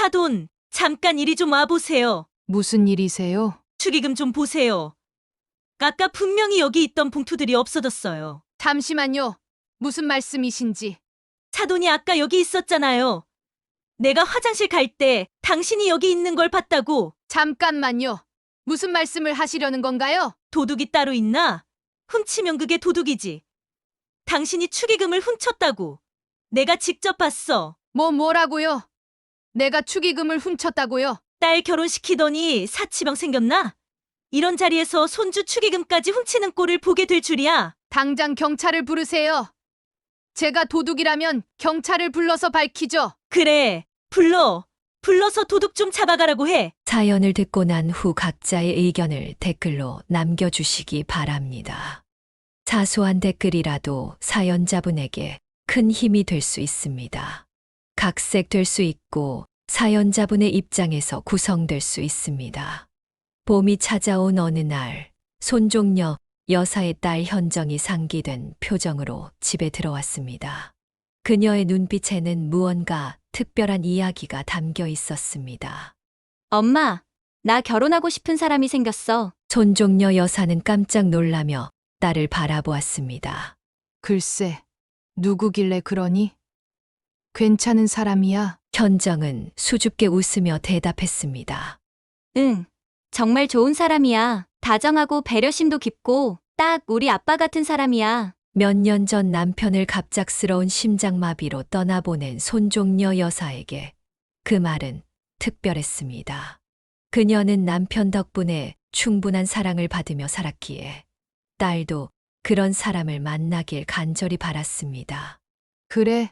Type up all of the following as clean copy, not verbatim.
사돈, 잠깐 이리 좀 와보세요. 무슨 일이세요? 축의금 좀 보세요. 아까 분명히 여기 있던 봉투들이 없어졌어요. 잠시만요. 무슨 말씀이신지. 사돈이 아까 여기 있었잖아요. 내가 화장실 갈 때 당신이 여기 있는 걸 봤다고. 잠깐만요. 무슨 말씀을 하시려는 건가요? 도둑이 따로 있나? 훔치면 그게 도둑이지. 당신이 축의금을 훔쳤다고. 내가 직접 봤어. 뭐라고요? 내가 축의금을 훔쳤다고요? 딸 결혼시키더니 사치병 생겼나? 이런 자리에서 손주 축의금까지 훔치는 꼴을 보게 될 줄이야. 당장 경찰을 부르세요. 제가 도둑이라면 경찰을 불러서 밝히죠. 그래, 불러서 도둑 좀 잡아가라고 해. 사연을 듣고 난 후 각자의 의견을 댓글로 남겨주시기 바랍니다. 사소한 댓글이라도 사연자분에게 큰 힘이 될 수 있습니다. 각색될 수 있고 사연자분의 입장에서 구성될 수 있습니다. 봄이 찾아온 어느 날, 손종녀 여사의 딸 현정이 상기된 표정으로 집에 들어왔습니다. 그녀의 눈빛에는 무언가 특별한 이야기가 담겨 있었습니다. 엄마, 나 결혼하고 싶은 사람이 생겼어. 손종녀 여사는 깜짝 놀라며 딸을 바라보았습니다. 글쎄, 누구길래 그러니? 괜찮은 사람이야. 현정은 수줍게 웃으며 대답했습니다. 응, 정말 좋은 사람이야. 다정하고 배려심도 깊고 딱 우리 아빠 같은 사람이야. 몇 년 전 남편을 갑작스러운 심장마비로 떠나보낸 손종녀 여사에게 그 말은 특별했습니다. 그녀는 남편 덕분에 충분한 사랑을 받으며 살았기에 딸도 그런 사람을 만나길 간절히 바랐습니다. 그래,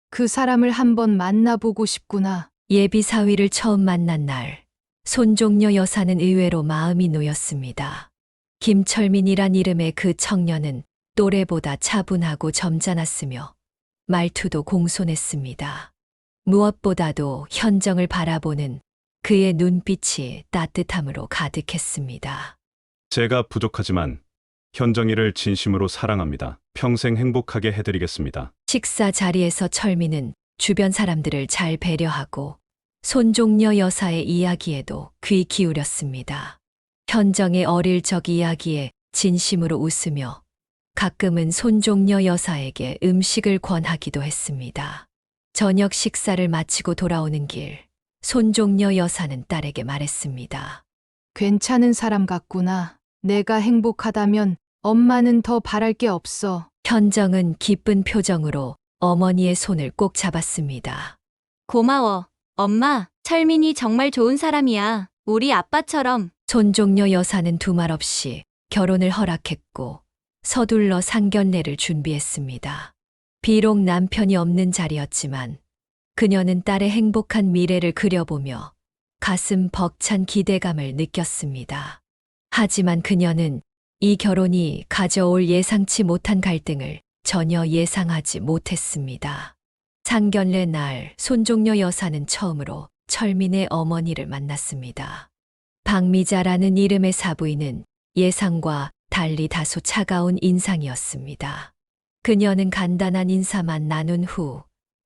그 사람을 한번 만나보고 싶구나. 예비 사위를 처음 만난 날, 손종녀 여사는 의외로 마음이 놓였습니다. 김철민이란 이름의 그 청년은 또래보다 차분하고 점잖았으며 말투도 공손했습니다. 무엇보다도 현정을 바라보는 그의 눈빛이 따뜻함으로 가득했습니다. 제가 부족하지만 현정이를 진심으로 사랑합니다. 평생 행복하게 해드리겠습니다. 식사 자리에서 철민은 주변 사람들을 잘 배려하고 손종녀 여사의 이야기에도 귀 기울였습니다. 현정의 어릴 적 이야기에 진심으로 웃으며 가끔은 손종녀 여사에게 음식을 권하기도 했습니다. 저녁 식사를 마치고 돌아오는 길, 손종녀 여사는 딸에게 말했습니다. 괜찮은 사람 같구나. 내가 행복하다면 엄마는 더 바랄 게 없어. 현정은 기쁜 표정으로 어머니의 손을 꼭 잡았습니다. 고마워. 엄마, 철민이 정말 좋은 사람이야. 우리 아빠처럼. 손종녀 여사는 두말 없이 결혼을 허락했고 서둘러 상견례를 준비했습니다. 비록 남편이 없는 자리였지만 그녀는 딸의 행복한 미래를 그려보며 가슴 벅찬 기대감을 느꼈습니다. 하지만 그녀는 이 결혼이 가져올 예상치 못한 갈등을 전혀 예상하지 못했습니다. 상견례 날 손종녀 여사는 처음으로 철민의 어머니를 만났습니다. 박미자라는 이름의 사부인은 예상과 달리 다소 차가운 인상이었습니다. 그녀는 간단한 인사만 나눈 후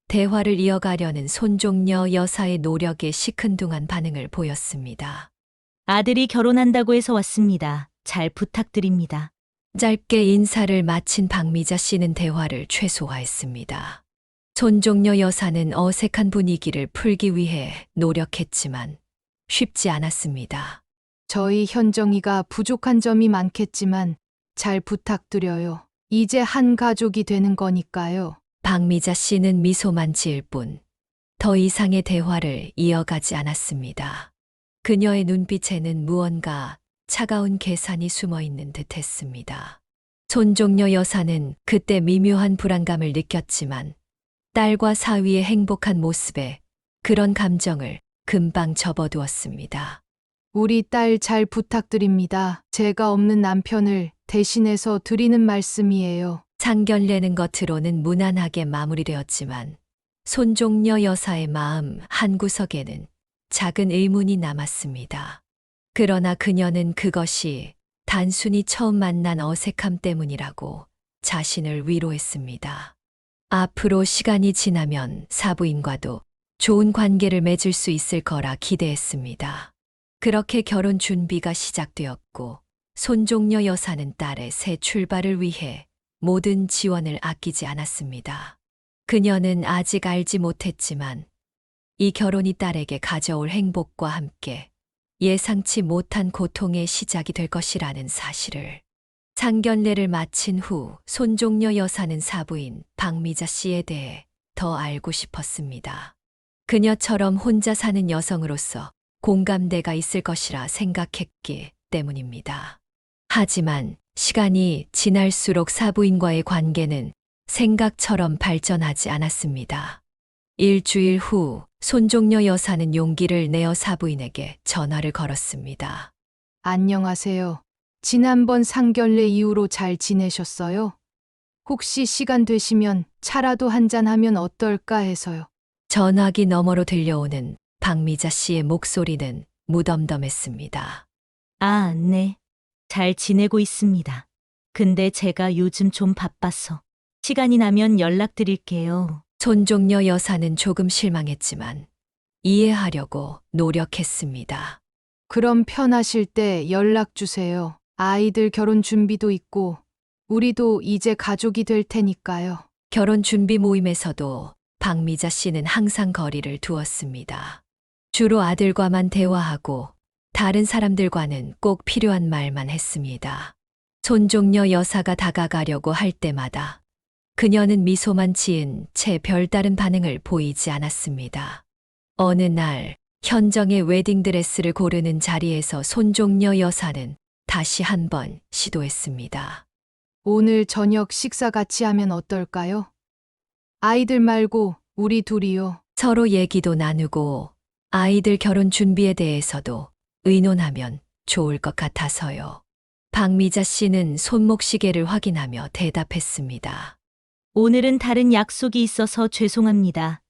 대화를 이어가려는 손종녀 여사의 노력에 시큰둥한 반응을 보였습니다. 아들이 결혼한다고 해서 왔습니다. 잘 부탁드립니다. 짧게 인사를 마친 박미자 씨는 대화를 최소화했습니다. 손종녀 여사는 어색한 분위기를 풀기 위해 노력했지만 쉽지 않았습니다. 저희 현정이가 부족한 점이 많겠지만 잘 부탁드려요. 이제 한 가족이 되는 거니까요. 박미자 씨는 미소만 지을 뿐 더 이상의 대화를 이어가지 않았습니다. 그녀의 눈빛에는 무언가 차가운 계산이 숨어 있는 듯 했습니다. 손종녀 여사는 그때 미묘한 불안감을 느꼈지만 딸과 사위의 행복한 모습에 그런 감정을 금방 접어두었습니다. 우리 딸 잘 부탁드립니다. 제가 없는 남편을 대신해서 드리는 말씀이에요. 상견례는 겉으로는 무난하게 마무리되었지만 손종녀 여사의 마음 한구석에는 작은 의문이 남았습니다. 그러나 그녀는 그것이 단순히 처음 만난 어색함 때문이라고 자신을 위로했습니다. 앞으로 시간이 지나면 사부인과도 좋은 관계를 맺을 수 있을 거라 기대했습니다. 그렇게 결혼 준비가 시작되었고 손종려 여사는 딸의 새 출발을 위해 모든 지원을 아끼지 않았습니다. 그녀는 아직 알지 못했지만 이 결혼이 딸에게 가져올 행복과 함께 예상치 못한 고통의 시작이 될 것이라는 사실을. 상견례를 마친 후 손종려 여사는 사부인 박미자 씨에 대해 더 알고 싶었습니다. 그녀처럼 혼자 사는 여성으로서 공감대가 있을 것이라 생각했기 때문입니다. 하지만 시간이 지날수록 사부인과의 관계는 생각처럼 발전하지 않았습니다. 일주일 후 손종려 여사는 용기를 내어 사부인에게 전화를 걸었습니다. 안녕하세요. 지난번 상견례 이후로 잘 지내셨어요? 혹시 시간 되시면 차라도 한잔하면 어떨까 해서요. 전화기 너머로 들려오는 박미자 씨의 목소리는 무덤덤했습니다. 아, 네. 잘 지내고 있습니다. 근데 제가 요즘 좀 바빠서 시간이 나면 연락드릴게요. 손종려 여사는 조금 실망했지만 이해하려고 노력했습니다. 그럼 편하실 때 연락 주세요. 아이들 결혼 준비도 있고 우리도 이제 가족이 될 테니까요. 결혼 준비 모임에서도 박미자 씨는 항상 거리를 두었습니다. 주로 아들과만 대화하고 다른 사람들과는 꼭 필요한 말만 했습니다. 손종려 여사가 다가가려고 할 때마다 그녀는 미소만 지은 채 별다른 반응을 보이지 않았습니다. 어느 날 현정의 웨딩드레스를 고르는 자리에서 손종려 여사는 다시 한번 시도했습니다. 오늘 저녁 식사 같이 하면 어떨까요? 아이들 말고 우리 둘이요. 서로 얘기도 나누고 아이들 결혼 준비에 대해서도 의논하면 좋을 것 같아서요. 박미자 씨는 손목시계를 확인하며 대답했습니다. 오늘은 다른 약속이 있어서 죄송합니다.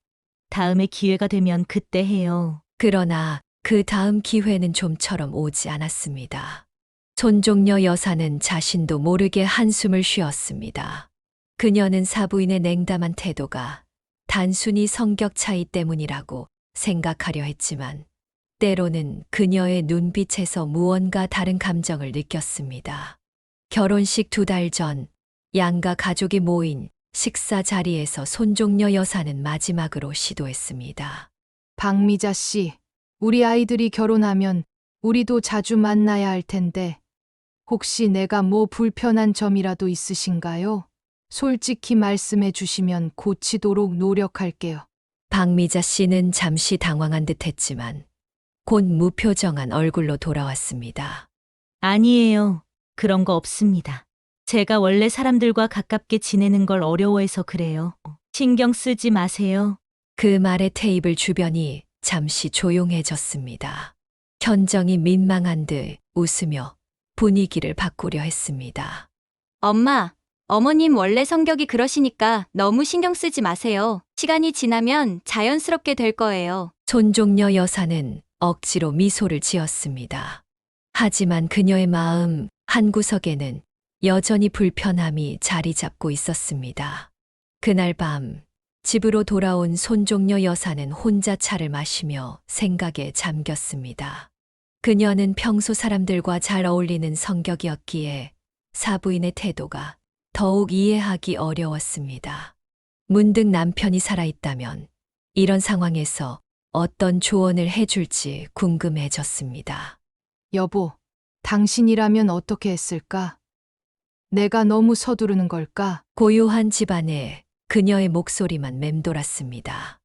다음에 기회가 되면 그때 해요. 그러나 그 다음 기회는 좀처럼 오지 않았습니다. 손종려 여사는 자신도 모르게 한숨을 쉬었습니다. 그녀는 사부인의 냉담한 태도가 단순히 성격 차이 때문이라고 생각하려 했지만 때로는 그녀의 눈빛에서 무언가 다른 감정을 느꼈습니다. 결혼식 2달 전 양가 가족이 모인 식사 자리에서 손종려 여사는 마지막으로 시도했습니다. 박미자 씨, 우리 아이들이 결혼하면 우리도 자주 만나야 할 텐데 혹시 내가 뭐 불편한 점이라도 있으신가요? 솔직히 말씀해 주시면 고치도록 노력할게요. 박미자 씨는 잠시 당황한 듯 했지만 곧 무표정한 얼굴로 돌아왔습니다. 아니에요. 그런 거 없습니다. 제가 원래 사람들과 가깝게 지내는 걸 어려워해서 그래요. 신경 쓰지 마세요. 그 말에 테이블 주변이 잠시 조용해졌습니다. 현정이 민망한 듯 웃으며 분위기를 바꾸려 했습니다. 엄마, 어머님 원래 성격이 그러시니까 너무 신경 쓰지 마세요. 시간이 지나면 자연스럽게 될 거예요. 손종려 여사는 억지로 미소를 지었습니다. 하지만 그녀의 마음 한구석에는 여전히 불편함이 자리 잡고 있었습니다. 그날 밤 집으로 돌아온 손종려 여사는 혼자 차를 마시며 생각에 잠겼습니다. 그녀는 평소 사람들과 잘 어울리는 성격이었기에 사부인의 태도가 더욱 이해하기 어려웠습니다. 문득 남편이 살아있다면 이런 상황에서 어떤 조언을 해줄지 궁금해졌습니다. 여보, 당신이라면 어떻게 했을까? 내가 너무 서두르는 걸까? 고요한 집안에 그녀의 목소리만 맴돌았습니다.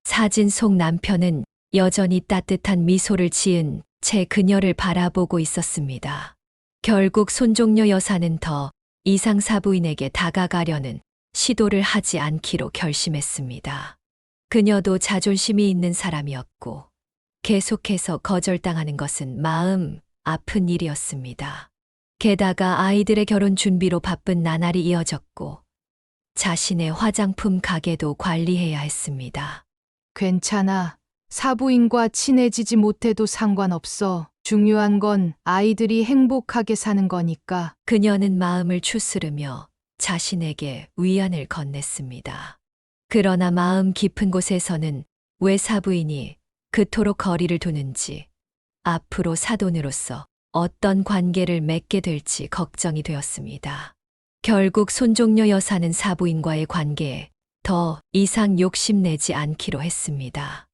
사진 속 남편은 여전히 따뜻한 미소를 지은 채 그녀를 바라보고 있었습니다. 결국 손종려 여사는 더 이상 사부인에게 다가가려는 시도를 하지 않기로 결심했습니다. 그녀도 자존심이 있는 사람이었고 계속해서 거절당하는 것은 마음 아픈 일이었습니다. 게다가 아이들의 결혼 준비로 바쁜 나날이 이어졌고 자신의 화장품 가게도 관리해야 했습니다. 괜찮아. 사부인과 친해지지 못해도 상관없어. 중요한 건 아이들이 행복하게 사는 거니까. 그녀는 마음을 추스르며 자신에게 위안을 건넸습니다. 그러나 마음 깊은 곳에서는 왜 사부인이 그토록 거리를 두는지, 앞으로 사돈으로서 어떤 관계를 맺게 될지 걱정이 되었습니다. 결국 손종려 여사는 사부인과의 관계에 더 이상 욕심내지 않기로 했습니다.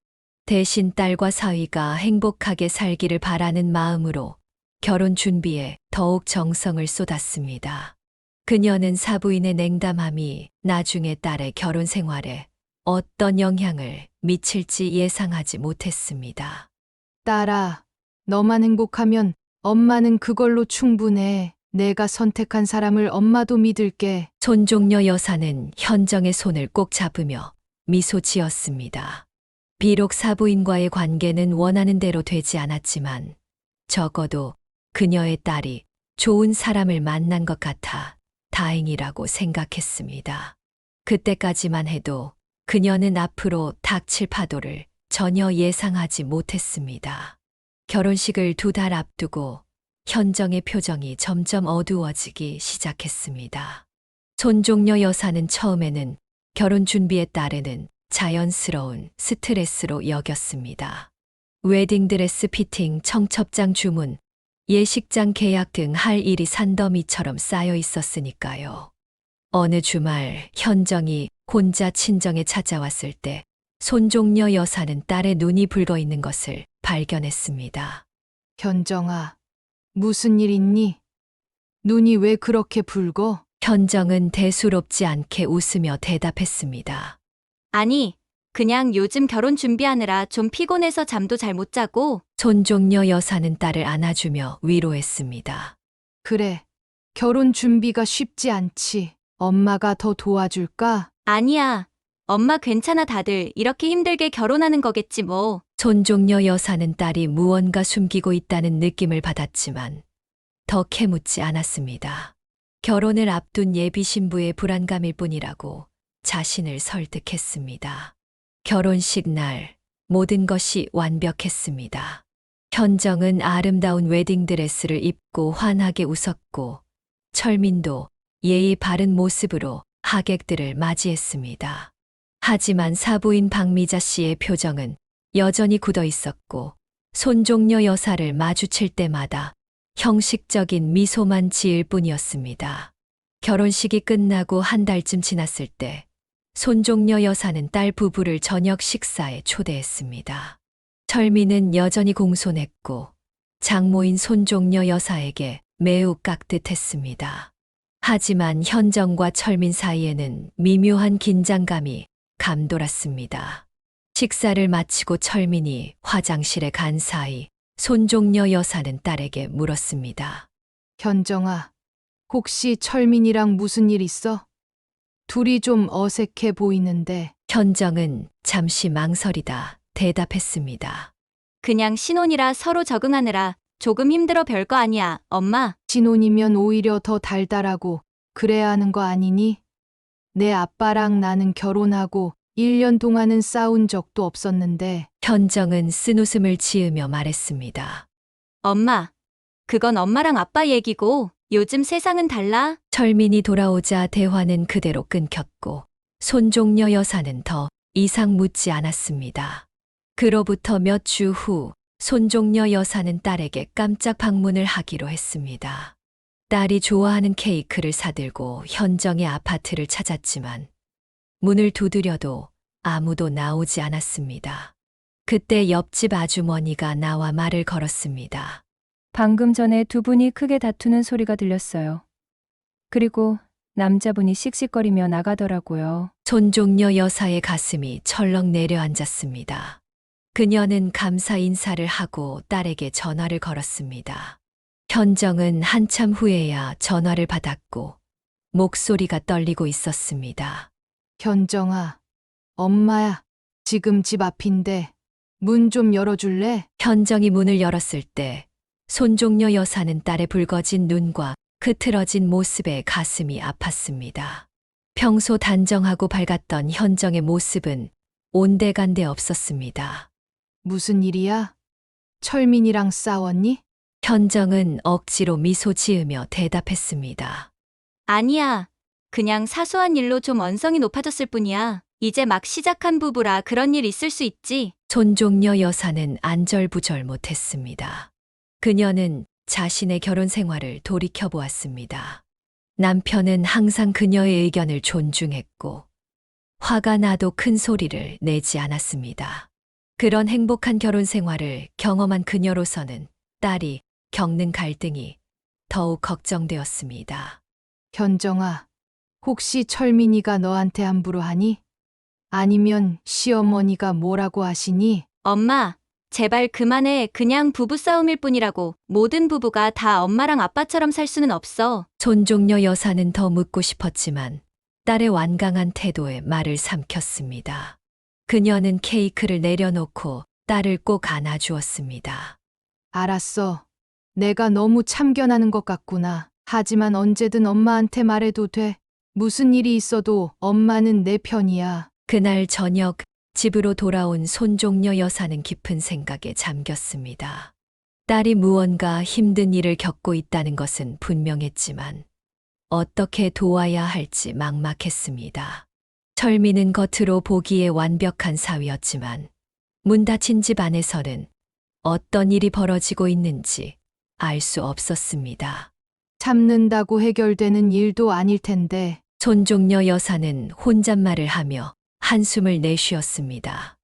대신 딸과 사위가 행복하게 살기를 바라는 마음으로 결혼 준비에 더욱 정성을 쏟았습니다. 그녀는 사부인의 냉담함이 나중에 딸의 결혼 생활에 어떤 영향을 미칠지 예상하지 못했습니다. 딸아, 너만 행복하면 엄마는 그걸로 충분해. 내가 선택한 사람을 엄마도 믿을게. 손종려 여사는 현정의 손을 꼭 잡으며 미소 지었습니다. 비록 사부인과의 관계는 원하는 대로 되지 않았지만 적어도 그녀의 딸이 좋은 사람을 만난 것 같아 다행이라고 생각했습니다. 그때까지만 해도 그녀는 앞으로 닥칠 파도를 전혀 예상하지 못했습니다. 결혼식을 2달 앞두고 현정의 표정이 점점 어두워지기 시작했습니다. 손종려 여사는 처음에는 결혼 준비에 따르는 자연스러운 스트레스로 여겼습니다. 웨딩드레스 피팅, 청첩장 주문, 예식장 계약 등 할 일이 산더미처럼 쌓여 있었으니까요. 어느 주말 현정이 혼자 친정에 찾아왔을 때 손종려 여사는 딸의 눈이 붉어 있는 것을 발견했습니다. 현정아, 무슨 일 있니? 눈이 왜 그렇게 붉어? 현정은 대수롭지 않게 웃으며 대답했습니다. 아니, 그냥 요즘 결혼 준비하느라 좀 피곤해서 잠도 잘 못 자고. 손종려 여사는 딸을 안아주며 위로했습니다. 그래, 결혼 준비가 쉽지 않지. 엄마가 더 도와줄까? 아니야. 엄마 괜찮아. 다들 이렇게 힘들게 결혼하는 거겠지 뭐. 손종려 여사는 딸이 무언가 숨기고 있다는 느낌을 받았지만 더 캐묻지 않았습니다. 결혼을 앞둔 예비 신부의 불안감일 뿐이라고 자신을 설득했습니다. 결혼식 날 모든 것이 완벽했습니다. 현정은 아름다운 웨딩드레스를 입고 환하게 웃었고 철민도 예의 바른 모습으로 하객들을 맞이했습니다. 하지만 사부인 박미자 씨의 표정은 여전히 굳어 있었고 손종려 여사를 마주칠 때마다 형식적인 미소만 지을 뿐이었습니다. 결혼식이 끝나고 한 달쯤 지났을 때 손종려 여사는 딸 부부를 저녁 식사에 초대했습니다. 철민은 여전히 공손했고 장모인 손종려 여사에게 매우 깍듯했습니다. 하지만 현정과 철민 사이에는 미묘한 긴장감이 감돌았습니다. 식사를 마치고 철민이 화장실에 간 사이 손종려 여사는 딸에게 물었습니다. 현정아, 혹시 철민이랑 무슨 일 있어? 둘이 좀 어색해 보이는데. 현정은 잠시 망설이다 대답했습니다. 그냥 신혼이라 서로 적응하느라 조금 힘들어. 별거 아니야, 엄마. 신혼이면 오히려 더 달달하고 그래야 하는 거 아니니? 내 아빠랑 나는 결혼하고 1년 동안은 싸운 적도 없었는데. 현정은 쓴웃음을 지으며 말했습니다. 엄마. 그건 엄마랑 아빠 얘기고 요즘 세상은 달라. 철민이 돌아오자 대화는 그대로 끊겼고 손종려 여사는 더 이상 묻지 않았습니다. 그로부터 몇 주 후 손종려 여사는 딸에게 깜짝 방문을 하기로 했습니다. 딸이 좋아하는 케이크를 사들고 현정의 아파트를 찾았지만 문을 두드려도 아무도 나오지 않았습니다. 그때 옆집 아주머니가 나와 말을 걸었습니다. 방금 전에 두 분이 크게 다투는 소리가 들렸어요. 그리고 남자분이 씩씩거리며 나가더라고요. 손종려 여사의 가슴이 철렁 내려앉았습니다. 그녀는 감사 인사를 하고 딸에게 전화를 걸었습니다. 현정은 한참 후에야 전화를 받았고 목소리가 떨리고 있었습니다. 현정아, 엄마야, 지금 집 앞인데 문 좀 열어줄래? 현정이 문을 열었을 때 손종려 여사는 딸의 붉어진 눈과 흐트러진 모습에 가슴이 아팠습니다. 평소 단정하고 밝았던 현정의 모습은 온데간데 없었습니다. 무슨 일이야? 철민이랑 싸웠니? 현정은 억지로 미소 지으며 대답했습니다. 아니야. 그냥 사소한 일로 좀 언성이 높아졌을 뿐이야. 이제 막 시작한 부부라 그런 일 있을 수 있지. 손종려 여사는 안절부절 못했습니다. 그녀는 자신의 결혼 생활을 돌이켜 보았습니다. 남편은 항상 그녀의 의견을 존중했고, 화가 나도 큰 소리를 내지 않았습니다. 그런 행복한 결혼 생활을 경험한 그녀로서는 딸이 겪는 갈등이 더욱 걱정되었습니다. 현정아, 혹시 철민이가 너한테 함부로 하니? 아니면 시어머니가 뭐라고 하시니? 엄마, 제발 그만해. 그냥 부부싸움일 뿐이라고. 모든 부부가 다 엄마랑 아빠처럼 살 수는 없어. 손종려 여사는 더 묻고 싶었지만 딸의 완강한 태도에 말을 삼켰습니다. 그녀는 케이크를 내려놓고 딸을 꼭 안아주었습니다. 알았어. 내가 너무 참견하는 것 같구나. 하지만 언제든 엄마한테 말해도 돼. 무슨 일이 있어도 엄마는 내 편이야. 그날 저녁 집으로 돌아온 손종려 여사는 깊은 생각에 잠겼습니다. 딸이 무언가 힘든 일을 겪고 있다는 것은 분명했지만 어떻게 도와야 할지 막막했습니다. 철민은 겉으로 보기에 완벽한 사위였지만 문 닫힌 집 안에서는 어떤 일이 벌어지고 있는지 알 수 없었습니다. 참는다고 해결되는 일도 아닐 텐데. 손종려 여사는 혼잣말을 하며 한숨을 내쉬었습니다.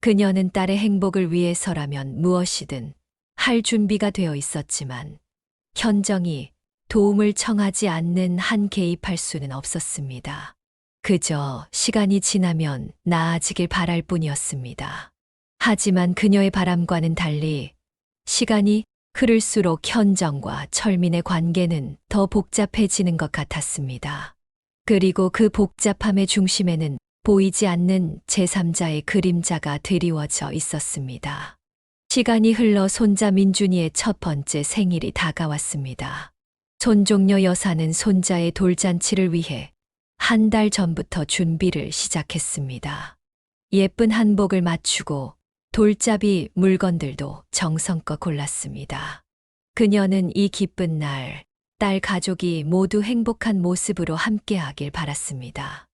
그녀는 딸의 행복을 위해서라면 무엇이든 할 준비가 되어 있었지만 현정이 도움을 청하지 않는 한 개입할 수는 없었습니다. 그저 시간이 지나면 나아지길 바랄 뿐이었습니다. 하지만 그녀의 바람과는 달리 시간이 흐를수록 현정과 철민의 관계는 더 복잡해지는 것 같았습니다. 그리고 그 복잡함의 중심에는 보이지 않는 제3자의 그림자가 드리워져 있었습니다. 시간이 흘러 손자 민준이의 첫 번째 생일이 다가왔습니다. 손종려 여사는 손자의 돌잔치를 위해 한 달 전부터 준비를 시작했습니다. 예쁜 한복을 맞추고 돌잡이 물건들도 정성껏 골랐습니다. 그녀는 이 기쁜 날, 딸 가족이 모두 행복한 모습으로 함께하길 바랐습니다.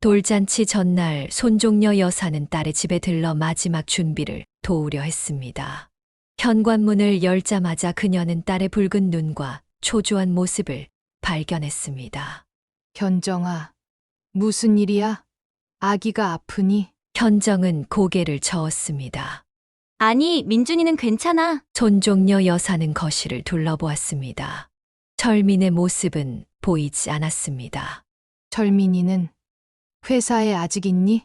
돌잔치 전날 손종려 여사는 딸의 집에 들러 마지막 준비를 도우려 했습니다. 현관문을 열자마자 그녀는 딸의 붉은 눈과 초조한 모습을 발견했습니다. 현정아, 무슨 일이야? 아기가 아프니? 현정은 고개를 저었습니다. 아니, 민준이는 괜찮아. 손종려 여사는 거실을 둘러보았습니다. 철민의 모습은 보이지 않았습니다. 철민이는 회사에 아직 있니?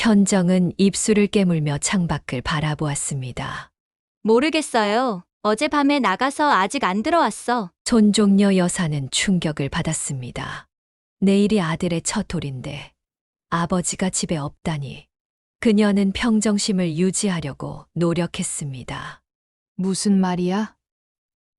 현정은 입술을 깨물며 창밖을 바라보았습니다. 모르겠어요. 어젯밤에 나가서 아직 안 들어왔어. 손종려 여사는 충격을 받았습니다. 내일이 아들의 첫 홀인데 아버지가 집에 없다니. 그녀는 평정심을 유지하려고 노력했습니다. 무슨 말이야?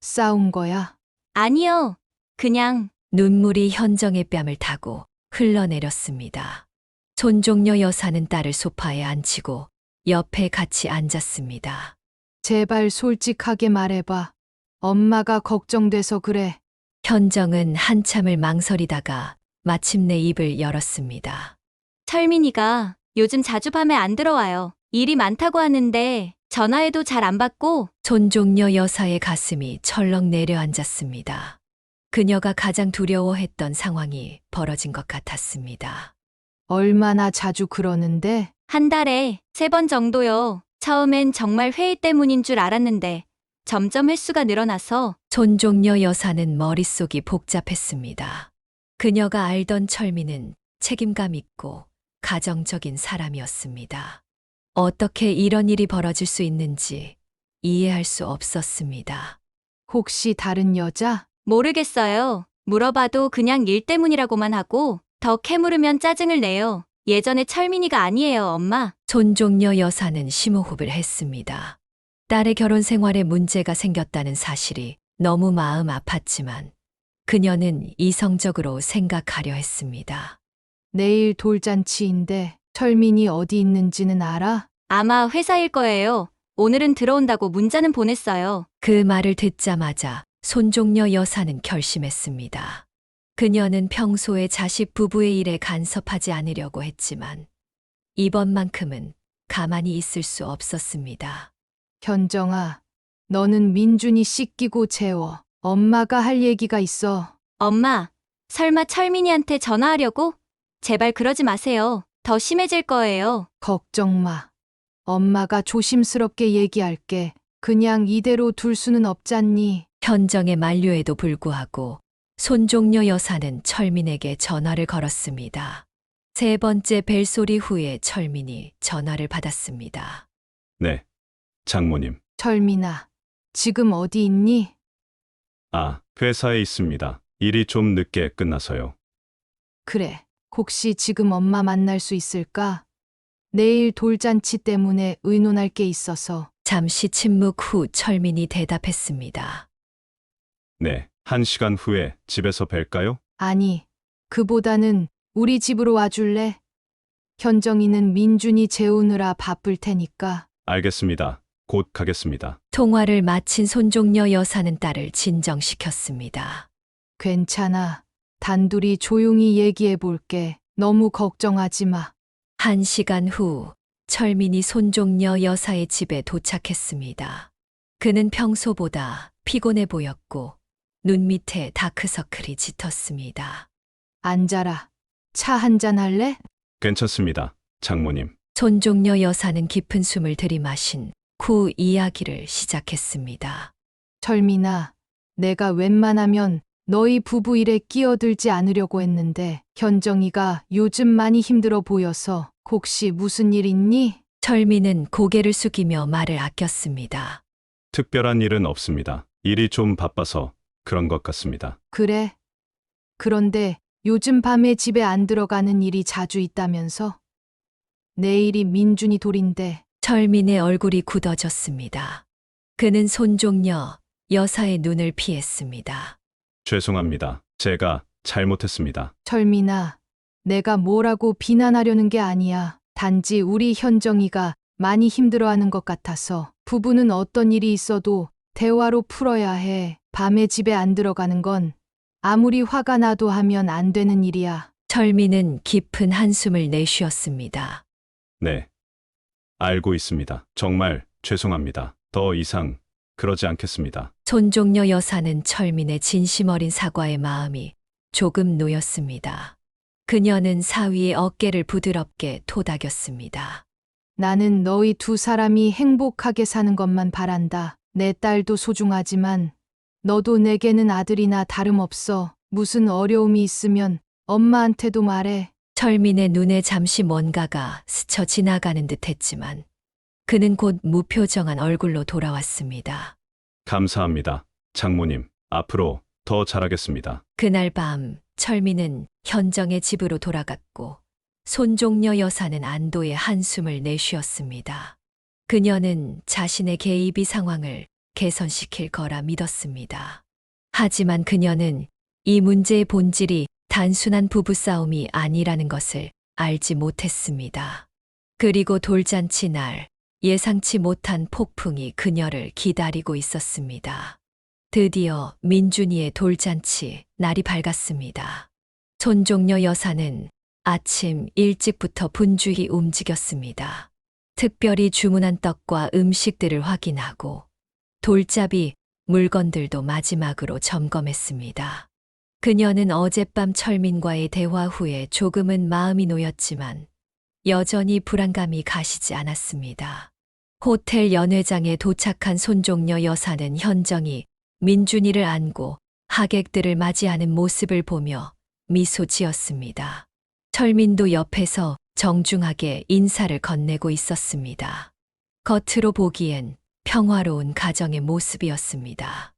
싸운 거야? 아니요. 그냥 눈물이 현정의 뺨을 타고 흘러내렸습니다. 손종려 여사는 딸을 소파에 앉히고 옆에 같이 앉았습니다. 제발 솔직하게 말해봐. 엄마가 걱정돼서 그래. 현정은 한참을 망설이다가 마침내 입을 열었습니다. 철민이가 요즘 자주 밤에 안 들어와요. 일이 많다고 하는데 전화해도 잘 안 받고. 손종려 여사의 가슴이 철렁 내려앉았습니다. 그녀가 가장 두려워했던 상황이 벌어진 것 같았습니다. 얼마나 자주 그러는데? 한 달에 3번 정도요. 처음엔 정말 회의 때문인 줄 알았는데 점점 횟수가 늘어나서. 손종려 여사는 머릿속이 복잡했습니다. 그녀가 알던 철민은 책임감 있고 가정적인 사람이었습니다. 어떻게 이런 일이 벌어질 수 있는지 이해할 수 없었습니다. 혹시 다른 여자? 모르겠어요. 물어봐도 그냥 일 때문이라고만 하고 더 캐물으면 짜증을 내요. 예전에 철민이가 아니에요, 엄마. 손종려 여사는 심호흡을 했습니다. 딸의 결혼 생활에 문제가 생겼다는 사실이 너무 마음 아팠지만 그녀는 이성적으로 생각하려 했습니다. 내일 돌잔치인데 철민이 어디 있는지는 알아? 아마 회사일 거예요. 오늘은 들어온다고 문자는 보냈어요. 그 말을 듣자마자 손종려 여사는 결심했습니다. 그녀는 평소에 자식 부부의 일에 간섭하지 않으려고 했지만 이번만큼은 가만히 있을 수 없었습니다. 현정아, 너는 민준이 씻기고 재워. 엄마가 할 얘기가 있어. 엄마, 설마 철민이한테 전화하려고? 제발 그러지 마세요. 더 심해질 거예요. 걱정 마. 엄마가 조심스럽게 얘기할게. 그냥 이대로 둘 수는 없잖니. 현정의 만류에도 불구하고 손종려 여사는 철민에게 전화를 걸었습니다. 세 번째 벨소리 후에 철민이 전화를 받았습니다. 네. 장모님. 철민아, 지금 어디 있니? 아, 회사에 있습니다. 일이 좀 늦게 끝나서요. 그래. 혹시 지금 엄마 만날 수 있을까? 내일 돌잔치 때문에 의논할 게 있어서. 잠시 침묵 후 철민이 대답했습니다. 네. 1시간 후에 집에서 뵐까요? 아니, 그보다는 우리 집으로 와줄래? 현정이는 민준이 재우느라 바쁠 테니까. 알겠습니다. 곧 가겠습니다. 통화를 마친 손종려 여사는 딸을 진정시켰습니다. 괜찮아. 단둘이 조용히 얘기해 볼게. 너무 걱정하지 마. 1시간 후 철민이 손종려 여사의 집에 도착했습니다. 그는 평소보다 피곤해 보였고 눈 밑에 다크서클이 짙었습니다. 앉아라. 차 한잔 할래? 괜찮습니다. 장모님. 손종려 여사는 깊은 숨을 들이마신 후 이야기를 시작했습니다. 철민아, 내가 웬만하면 너희 부부 일에 끼어들지 않으려고 했는데 현정이가 요즘 많이 힘들어 보여서 혹시 무슨 일 있니? 철민은 고개를 숙이며 말을 아꼈습니다. 특별한 일은 없습니다. 일이 좀 바빠서 그런 것 같습니다. 그래. 그런데 요즘 밤에 집에 안 들어가는 일이 자주 있다면서? 내일이 민준이 돌인데. 철민의 얼굴이 굳어졌습니다. 그는 손종려 여사의 눈을 피했습니다. 죄송합니다. 제가 잘못했습니다. 철민아, 내가 뭐라고 비난하려는 게 아니야. 단지 우리 현정이가 많이 힘들어하는 것 같아서 부부는 어떤 일이 있어도 대화로 풀어야 해. 밤에 집에 안 들어가는 건 아무리 화가 나도 하면 안 되는 일이야. 철민은 깊은 한숨을 내쉬었습니다. 네. 알고 있습니다. 정말 죄송합니다. 더 이상 그러지 않겠습니다. 손종려 여사는 철민의 진심 어린 사과의 마음이 조금 놓였습니다. 그녀는 사위의 어깨를 부드럽게 토닥였습니다. 나는 너희 두 사람이 행복하게 사는 것만 바란다. 내 딸도 소중하지만 너도 내게는 아들이나 다름없어. 무슨 어려움이 있으면 엄마한테도 말해. 철민의 눈에 잠시 뭔가가 스쳐 지나가는 듯 했지만 그는 곧 무표정한 얼굴로 돌아왔습니다. 감사합니다. 장모님, 앞으로 더 잘하겠습니다. 그날 밤 철민은 현정의 집으로 돌아갔고 손종려 여사는 안도의 한숨을 내쉬었습니다. 그녀는 자신의 개입이 상황을 개선시킬 거라 믿었습니다. 하지만 그녀는 이 문제의 본질이 단순한 부부싸움이 아니라는 것을 알지 못했습니다. 그리고 돌잔치 날 예상치 못한 폭풍이 그녀를 기다리고 있었습니다. 드디어 민준이의 돌잔치 날이 밝았습니다. 손종려 여사는 아침 일찍부터 분주히 움직였습니다. 특별히 주문한 떡과 음식들을 확인하고 돌잡이 물건들도 마지막으로 점검했습니다. 그녀는 어젯밤 철민과의 대화 후에 조금은 마음이 놓였지만 여전히 불안감이 가시지 않았습니다. 호텔 연회장에 도착한 손종려 여사는 현정이 민준이를 안고 하객들을 맞이하는 모습을 보며 미소 지었습니다. 철민도 옆에서 정중하게 인사를 건네고 있었습니다. 겉으로 보기엔 평화로운 가정의 모습이었습니다.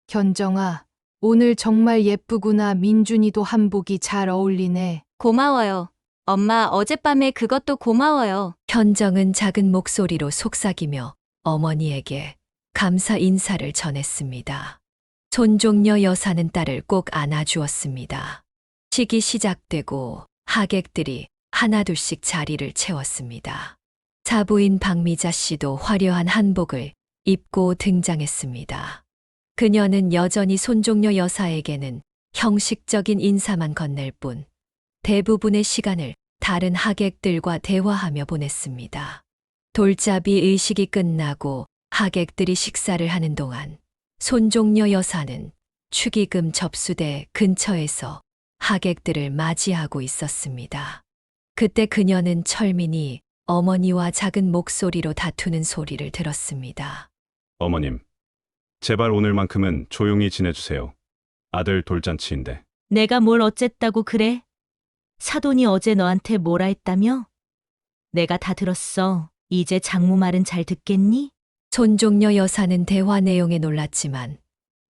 현정아, 오늘 정말 예쁘구나. 민준이도 한복이 잘 어울리네. 고마워요. 엄마, 어젯밤에 그것도 고마워요. 현정은 작은 목소리로 속삭이며 어머니에게 감사 인사를 전했습니다. 손종려 여사는 딸을 꼭 안아주었습니다. 식이 시작되고 하객들이 하나둘씩 자리를 채웠습니다. 사부인 박미자 씨도 화려한 한복을 입고 등장했습니다. 그녀는 여전히 손종려 여사에게는 형식적인 인사만 건넬 뿐 대부분의 시간을 다른 하객들과 대화하며 보냈습니다. 돌잡이 의식이 끝나고 하객들이 식사를 하는 동안 손종려 여사는 축의금 접수대 근처에서 하객들을 맞이하고 있었습니다. 그때 그녀는 철민이 어머니와 작은 목소리로 다투는 소리를 들었습니다. 어머님, 제발 오늘만큼은 조용히 지내주세요. 아들 돌잔치인데. 내가 뭘 어쨌다고 그래? 사돈이 어제 너한테 뭐라 했다며? 내가 다 들었어. 이제 장모 말은 잘 듣겠니? 손종려 여사는 대화 내용에 놀랐지만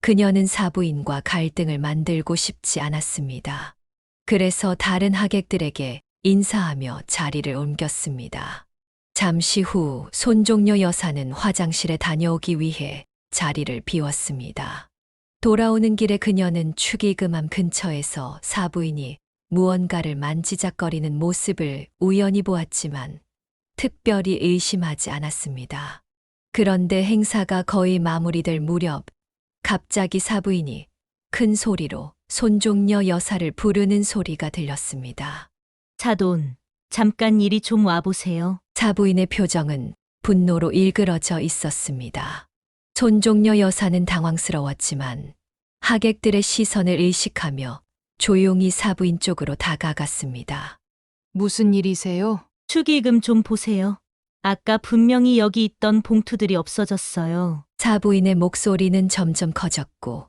그녀는 사부인과 갈등을 만들고 싶지 않았습니다. 그래서 다른 하객들에게 인사하며 자리를 옮겼습니다. 잠시 후 손종려 여사는 화장실에 다녀오기 위해 자리를 비웠습니다. 돌아오는 길에 그녀는 축의금함 근처에서 사부인이 무언가를 만지작거리는 모습을 우연히 보았지만 특별히 의심하지 않았습니다. 그런데 행사가 거의 마무리될 무렵 갑자기 사부인이 큰 소리로 손종려 여사를 부르는 소리가 들렸습니다. 사돈, 잠깐 이리 좀 와보세요. 사부인의 표정은 분노로 일그러져 있었습니다. 손종려 여사는 당황스러웠지만 하객들의 시선을 의식하며 조용히 사부인 쪽으로 다가갔습니다. 무슨 일이세요? 축의금 좀 보세요. 아까 분명히 여기 있던 봉투들이 없어졌어요. 사부인의 목소리는 점점 커졌고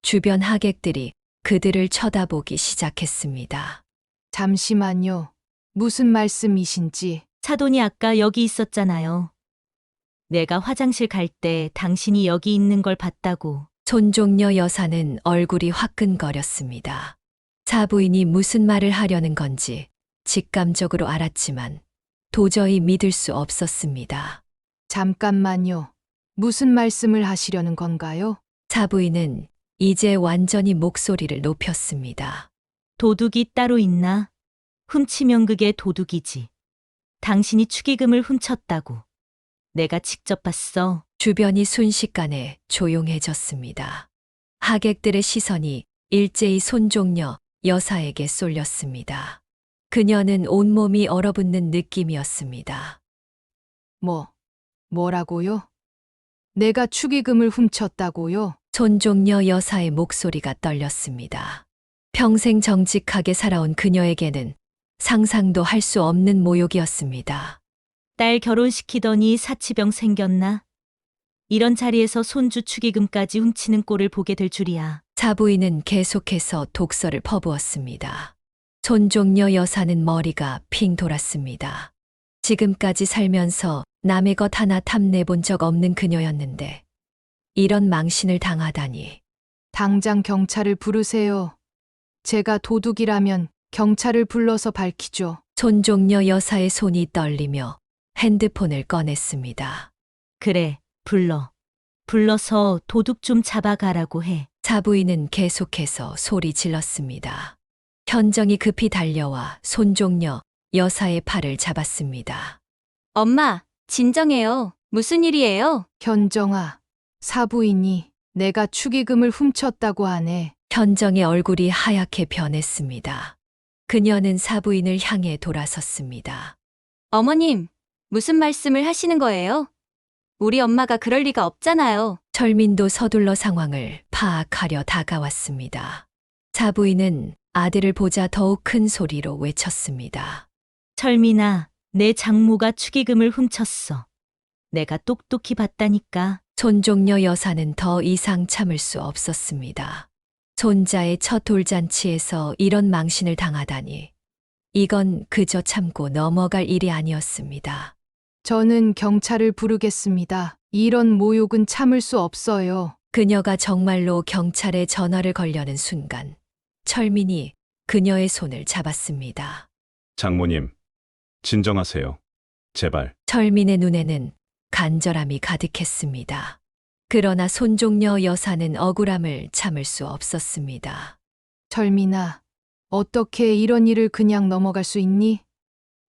주변 하객들이 그들을 쳐다보기 시작했습니다. 잠시만요. 무슨 말씀이신지. 사돈이 아까 여기 있었잖아요. 내가 화장실 갈 때 당신이 여기 있는 걸 봤다고. 손종려 여사는 얼굴이 화끈거렸습니다. 사부인이 무슨 말을 하려는 건지 직감적으로 알았지만 도저히 믿을 수 없었습니다. 잠깐만요. 무슨 말씀을 하시려는 건가요? 사부인은 이제 완전히 목소리를 높였습니다. 도둑이 따로 있나? 훔치면 그게 도둑이지. 당신이 축의금을 훔쳤다고. 내가 직접 봤어. 주변이 순식간에 조용해졌습니다. 하객들의 시선이 일제히 손종려 여사에게 쏠렸습니다. 그녀는 온몸이 얼어붙는 느낌이었습니다. 뭐라고요? 내가 축의금을 훔쳤다고요? 손종려 여사의 목소리가 떨렸습니다. 평생 정직하게 살아온 그녀에게는 상상도 할 수 없는 모욕이었습니다. 딸 결혼시키더니 사치병 생겼나? 이런 자리에서 손주 축의금까지 훔치는 꼴을 보게 될 줄이야. 사부인은 계속해서 독서를 퍼부었습니다. 손종려 여사는 머리가 핑 돌았습니다. 지금까지 살면서 남의 것 하나 탐내본 적 없는 그녀였는데 이런 망신을 당하다니. 당장 경찰을 부르세요. 제가 도둑이라면 경찰을 불러서 밝히죠. 손종려 여사의 손이 떨리며 핸드폰을 꺼냈습니다. 그래, 불러서 도둑 좀 잡아가라고 해. 사부인은 계속해서 소리 질렀습니다. 현정이 급히 달려와 손종려 여사의 팔을 잡았습니다. 엄마, 진정해요. 무슨 일이에요? 현정아, 사부인이 내가 축의금을 훔쳤다고 하네. 현정의 얼굴이 하얗게 변했습니다. 그녀는 사부인을 향해 돌아섰습니다. 어머님, 무슨 말씀을 하시는 거예요? 우리 엄마가 그럴 리가 없잖아요. 철민도 서둘러 상황을 파악하려 다가왔습니다. 사부인은 아들을 보자 더욱 큰 소리로 외쳤습니다. 철민아, 내 장모가 축의금을 훔쳤어. 내가 똑똑히 봤다니까. 손종려 여사는 더 이상 참을 수 없었습니다. 손자의 첫 돌잔치에서 이런 망신을 당하다니. 이건 그저 참고 넘어갈 일이 아니었습니다. 저는 경찰을 부르겠습니다. 이런 모욕은 참을 수 없어요. 그녀가 정말로 경찰에 전화를 걸려는 순간 철민이 그녀의 손을 잡았습니다. 장모님, 진정하세요. 제발. 철민의 눈에는 간절함이 가득했습니다. 그러나 손종려 여사는 억울함을 참을 수 없었습니다. 철민아, 어떻게 이런 일을 그냥 넘어갈 수 있니?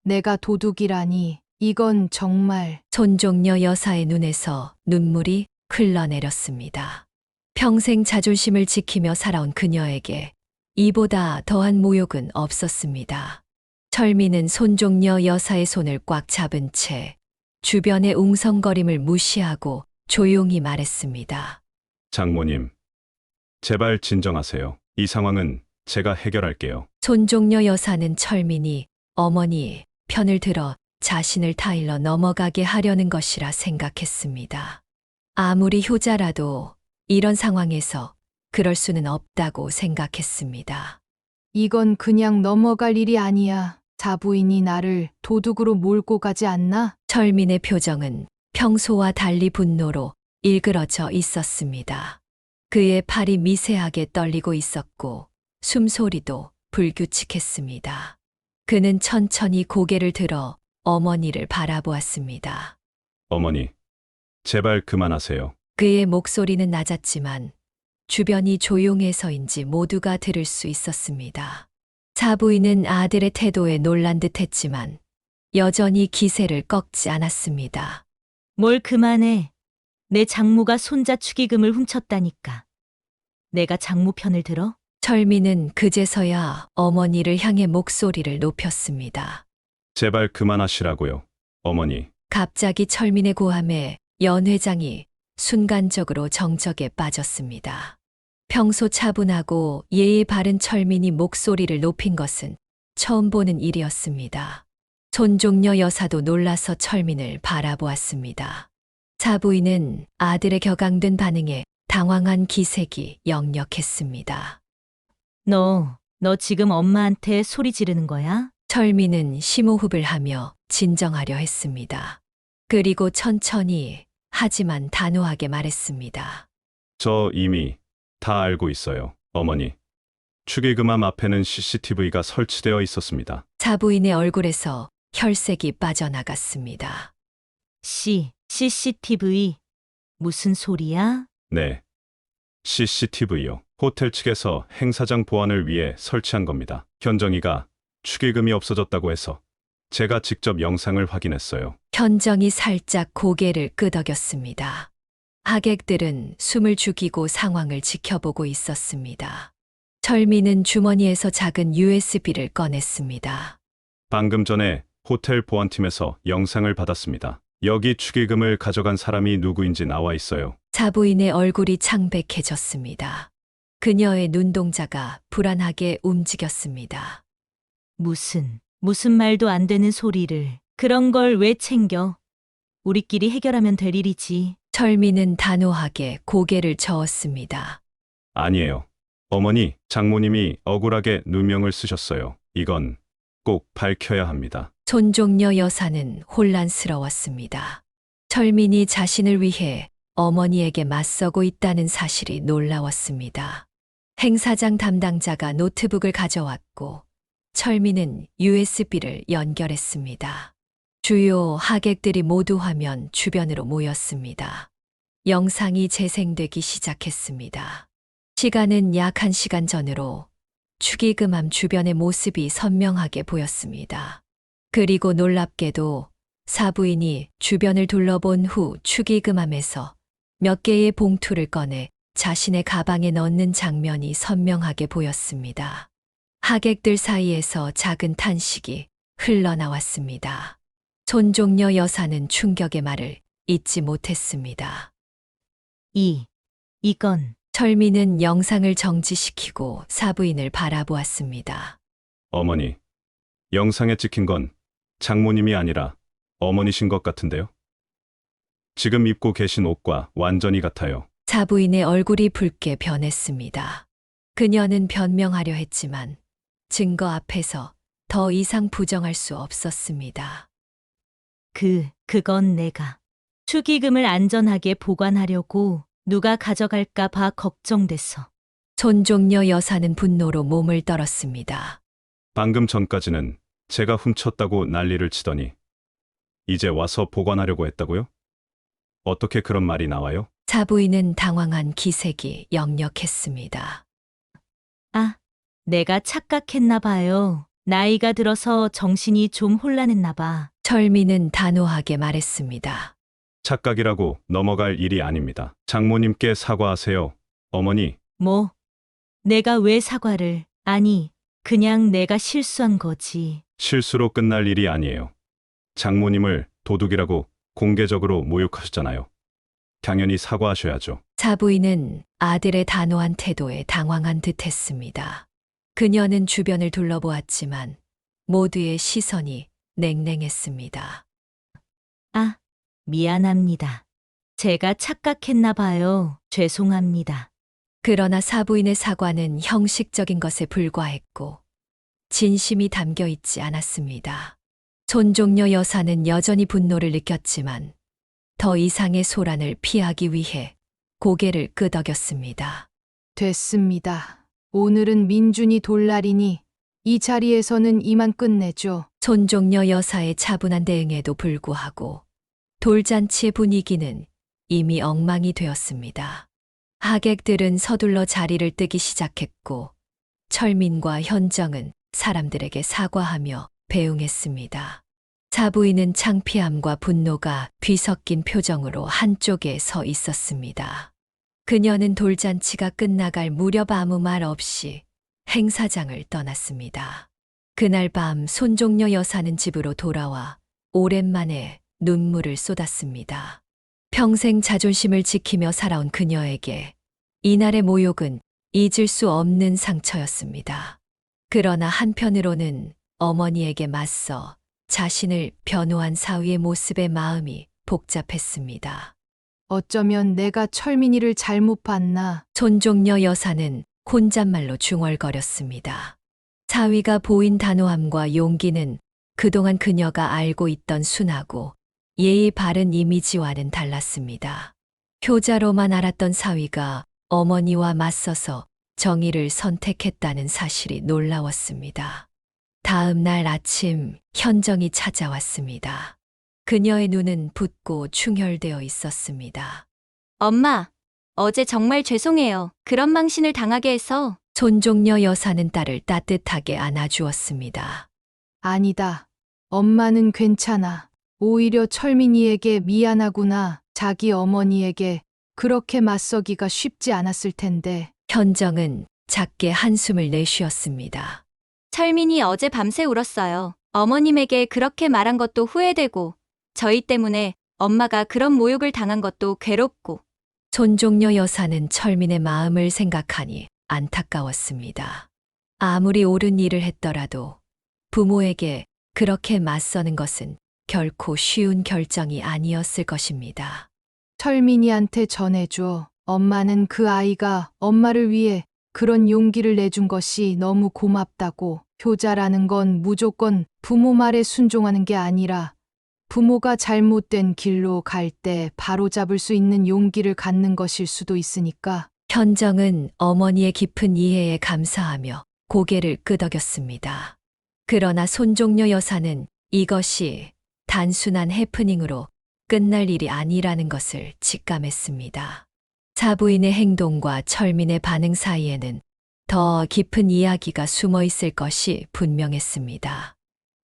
내가 도둑이라니, 이건 정말. 손종려 여사의 눈에서 눈물이 흘러내렸습니다. 평생 자존심을 지키며 살아온 그녀에게 이보다 더한 모욕은 없었습니다. 철민은 손종려 여사의 손을 꽉 잡은 채 주변의 웅성거림을 무시하고 조용히 말했습니다. 장모님, 제발 진정하세요. 이 상황은 제가 해결할게요. 손종려 여사는 철민이 어머니 편을 들어 자신을 타일러 넘어가게 하려는 것이라 생각했습니다. 아무리 효자라도 이런 상황에서 그럴 수는 없다고 생각했습니다. 이건 그냥 넘어갈 일이 아니야. 자부인이 나를 도둑으로 몰고 가지 않나? 철민의 표정은 평소와 달리 분노로 일그러져 있었습니다. 그의 팔이 미세하게 떨리고 있었고 숨소리도 불규칙했습니다. 그는 천천히 고개를 들어 어머니를 바라보았습니다. 어머니, 제발 그만하세요. 그의 목소리는 낮았지만 주변이 조용해서인지 모두가 들을 수 있었습니다. 사부인은 아들의 태도에 놀란 듯했지만 여전히 기세를 꺾지 않았습니다. 뭘 그만해. 내 장모가 손자 축의금을 훔쳤다니까. 내가 장모 편을 들어? 철민은 그제서야 어머니를 향해 목소리를 높였습니다. 제발 그만하시라고요. 어머니, 갑자기 철민의 고함에 연 회장이 순간적으로 정적에 빠졌습니다. 평소 차분하고 예의 바른 철민이 목소리를 높인 것은 처음 보는 일이었습니다. 손종려 여사도 놀라서 철민을 바라보았습니다. 사부인은 아들의 격앙된 반응에 당황한 기색이 역력했습니다. 너 지금 엄마한테 소리 지르는 거야? 철민은 심호흡을 하며 진정하려 했습니다. 그리고 천천히 하지만 단호하게 말했습니다. 저 이미 다 알고 있어요. 어머니, 축의금함 앞에는 CCTV가 설치되어 있었습니다. 사부인의 얼굴에서 혈색이 빠져나갔습니다. CCTV. 무슨 소리야? 네, CCTV요. 호텔 측에서 행사장 보안을 위해 설치한 겁니다. 현정이가 축의금이 없어졌다고 해서 제가 직접 영상을 확인했어요. 현정이 살짝 고개를 끄덕였습니다. 하객들은 숨을 죽이고 상황을 지켜보고 있었습니다. 철민은 주머니에서 작은 USB를 꺼냈습니다. 방금 전에 호텔 보안팀에서 영상을 받았습니다. 여기 축의금을 가져간 사람이 누구인지 나와 있어요. 사부인의 얼굴이 창백해졌습니다. 그녀의 눈동자가 불안하게 움직였습니다. 무슨 말도 안 되는 소리를. 그런 걸 왜 챙겨? 우리끼리 해결하면 될 일이지. 철민은 단호하게 고개를 저었습니다. 아니에요. 어머니, 장모님이 억울하게 누명을 쓰셨어요. 이건 꼭 밝혀야 합니다. 손종려 여사는 혼란스러웠습니다. 철민이 자신을 위해 어머니에게 맞서고 있다는 사실이 놀라웠습니다. 행사장 담당자가 노트북을 가져왔고 철민은 USB를 연결했습니다. 주요 하객들이 모두 화면 주변으로 모였습니다. 영상이 재생되기 시작했습니다. 시간은 약 1시간 전으로 축의금함 주변의 모습이 선명하게 보였습니다. 그리고 놀랍게도 사부인이 주변을 둘러본 후 축의금함에서 몇 개의 봉투를 꺼내 자신의 가방에 넣는 장면이 선명하게 보였습니다. 하객들 사이에서 작은 탄식이 흘러나왔습니다. 손종려 여사는 충격의 말을 잇지 못했습니다. 이건 철민은 영상을 정지시키고 사부인을 바라보았습니다. 어머니, 영상에 찍힌 건 장모님이 아니라 어머니신 것 같은데요? 지금 입고 계신 옷과 완전히 같아요. 사부인의 얼굴이 붉게 변했습니다. 그녀는 변명하려 했지만 증거 앞에서 더 이상 부정할 수 없었습니다. 그건 내가 축의금을 안전하게 보관하려고 누가 가져갈까 봐 걱정됐어. 손종려 여사는 분노로 몸을 떨었습니다. 방금 전까지는 제가 훔쳤다고 난리를 치더니 이제 와서 보관하려고 했다고요? 어떻게 그런 말이 나와요? 사부인은 당황한 기색이 역력했습니다. 내가 착각했나 봐요. 나이가 들어서 정신이 좀 혼란했나 봐. 철민은 단호하게 말했습니다. 착각이라고 넘어갈 일이 아닙니다. 장모님께 사과하세요. 어머니, 내가 왜 사과를? 아니, 그냥 내가 실수한 거지. 실수로 끝날 일이 아니에요. 장모님을 도둑이라고 공개적으로 모욕하셨잖아요. 당연히 사과하셔야죠. 사부인은 아들의 단호한 태도에 당황한 듯 했습니다. 그녀는 주변을 둘러보았지만 모두의 시선이 냉랭했습니다. 아, 미안합니다. 제가 착각했나 봐요. 죄송합니다. 그러나 사부인의 사과는 형식적인 것에 불과했고 진심이 담겨 있지 않았습니다. 손종려 여사는 여전히 분노를 느꼈지만 더 이상의 소란을 피하기 위해 고개를 끄덕였습니다. 됐습니다. 오늘은 민준이 돌 날이니 이 자리에서는 이만 끝내죠. 손종려 여사의 차분한 대응에도 불구하고 돌잔치의 분위기는 이미 엉망이 되었습니다. 하객들은 서둘러 자리를 뜨기 시작했고 철민과 현정은 사람들에게 사과하며 배웅했습니다. 사부인은 창피함과 분노가 뒤섞인 표정으로 한쪽에 서 있었습니다. 그녀는 돌잔치가 끝나갈 무렵 아무 말 없이 행사장을 떠났습니다. 그날 밤 손종려 여사는 집으로 돌아와 오랜만에 눈물을 쏟았습니다. 평생 자존심을 지키며 살아온 그녀에게 이날의 모욕은 잊을 수 없는 상처였습니다. 그러나 한편으로는 어머니에게 맞서 자신을 변호한 사위의 모습에 마음이 복잡했습니다. 어쩌면 내가 철민이를 잘못 봤나. 손종려 여사는 혼잣말로 중얼거렸습니다. 사위가 보인 단호함과 용기는 그동안 그녀가 알고 있던 순하고 예의 바른 이미지와는 달랐습니다. 효자로만 알았던 사위가 어머니와 맞서서 정의를 선택했다는 사실이 놀라웠습니다. 다음 날 아침 현정이 찾아왔습니다. 그녀의 눈은 붓고 충혈되어 있었습니다. 엄마, 어제 정말 죄송해요. 그런 망신을 당하게 해서. 손종려 여사는 딸을 따뜻하게 안아주었습니다. 아니다. 엄마는 괜찮아. 오히려 철민이에게 미안하구나. 자기 어머니에게 그렇게 맞서기가 쉽지 않았을 텐데. 현정은 작게 한숨을 내쉬었습니다. 철민이 어제 밤새 울었어요. 어머님에게 그렇게 말한 것도 후회되고, 저희 때문에 엄마가 그런 모욕을 당한 것도 괴롭고. 손종려 여사는 철민의 마음을 생각하니 안타까웠습니다. 아무리 옳은 일을 했더라도 부모에게 그렇게 맞서는 것은 결코 쉬운 결정이 아니었을 것입니다. 철민이한테 전해줘. 엄마는 그 아이가 엄마를 위해 그런 용기를 내준 것이 너무 고맙다고. 효자라는 건 무조건 부모 말에 순종하는 게 아니라 부모가 잘못된 길로 갈 때 바로잡을 수 있는 용기를 갖는 것일 수도 있으니까. 현정은 어머니의 깊은 이해에 감사하며 고개를 끄덕였습니다. 그러나 손종려 여사는 이것이 단순한 해프닝으로 끝날 일이 아니라는 것을 직감했습니다. 사부인의 행동과 철민의 반응 사이에는 더 깊은 이야기가 숨어 있을 것이 분명했습니다.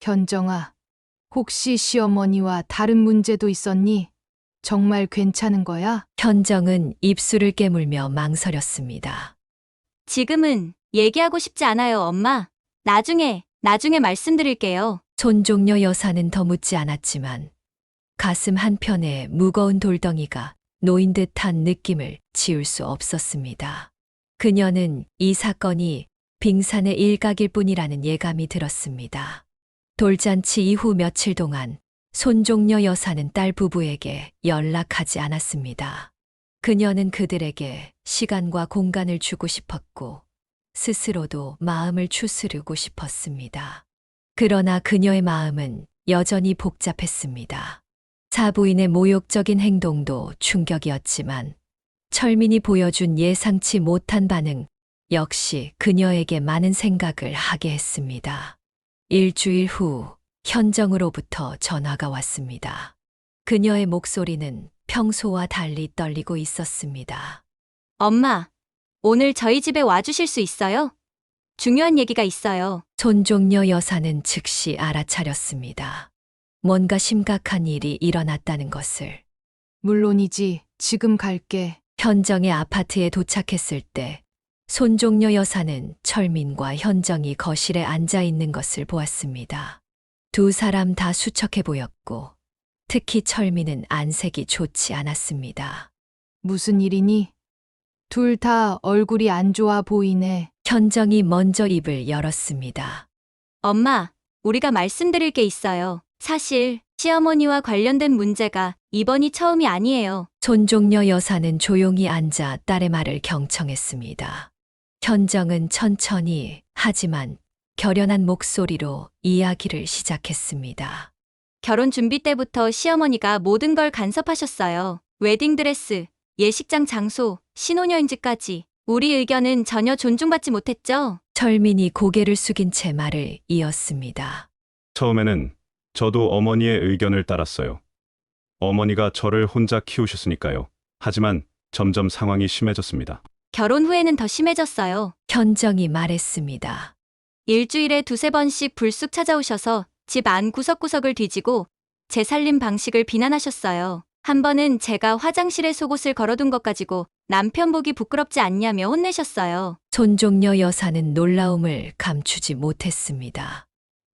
현정아, 혹시 시어머니와 다른 문제도 있었니? 정말 괜찮은 거야? 현정은 입술을 깨물며 망설였습니다. 지금은 얘기하고 싶지 않아요, 엄마. 나중에 말씀드릴게요. 손종려 여사는 더 묻지 않았지만 가슴 한편에 무거운 돌덩이가 놓인 듯한 느낌을 지울 수 없었습니다. 그녀는 이 사건이 빙산의 일각일 뿐이라는 예감이 들었습니다. 돌잔치 이후 며칠 동안 손종려 여사는 딸 부부에게 연락하지 않았습니다. 그녀는 그들에게 시간과 공간을 주고 싶었고 스스로도 마음을 추스르고 싶었습니다. 그러나 그녀의 마음은 여전히 복잡했습니다. 사부인의 모욕적인 행동도 충격이었지만 철민이 보여준 예상치 못한 반응 역시 그녀에게 많은 생각을 하게 했습니다. 일주일 후 현정으로부터 전화가 왔습니다. 그녀의 목소리는 평소와 달리 떨리고 있었습니다. 엄마, 오늘 저희 집에 와주실 수 있어요? 중요한 얘기가 있어요. 손종려 여사는 즉시 알아차렸습니다. 뭔가 심각한 일이 일어났다는 것을. 물론이지. 지금 갈게. 현정의 아파트에 도착했을 때 손종려 여사는 철민과 현정이 거실에 앉아 있는 것을 보았습니다. 두 사람 다 수척해 보였고, 특히 철민은 안색이 좋지 않았습니다. 무슨 일이니? 둘 다 얼굴이 안 좋아 보이네. 현정이 먼저 입을 열었습니다. 엄마, 우리가 말씀드릴 게 있어요. 사실 시어머니와 관련된 문제가 이번이 처음이 아니에요. 손종려 여사는 조용히 앉아 딸의 말을 경청했습니다. 현정은 천천히 하지만 결연한 목소리로 이야기를 시작했습니다. 결혼 준비 때부터 시어머니가 모든 걸 간섭하셨어요. 웨딩드레스, 예식장 장소, 신혼여행지까지. 우리 의견은 전혀 존중받지 못했죠? 철민이 고개를 숙인 채 말을 이었습니다. 처음에는 저도 어머니의 의견을 따랐어요. 어머니가 저를 혼자 키우셨으니까요. 하지만 점점 상황이 심해졌습니다. 결혼 후에는 더 심해졌어요. 현정이 말했습니다. 일주일에 두세 번씩 불쑥 찾아오셔서 집 안 구석구석을 뒤지고 제 살림 방식을 비난하셨어요. 한 번은 제가 화장실에 속옷을 걸어둔 것 가지고 남편 보기 부끄럽지 않냐며 혼내셨어요. 손종려 여사는 놀라움을 감추지 못했습니다.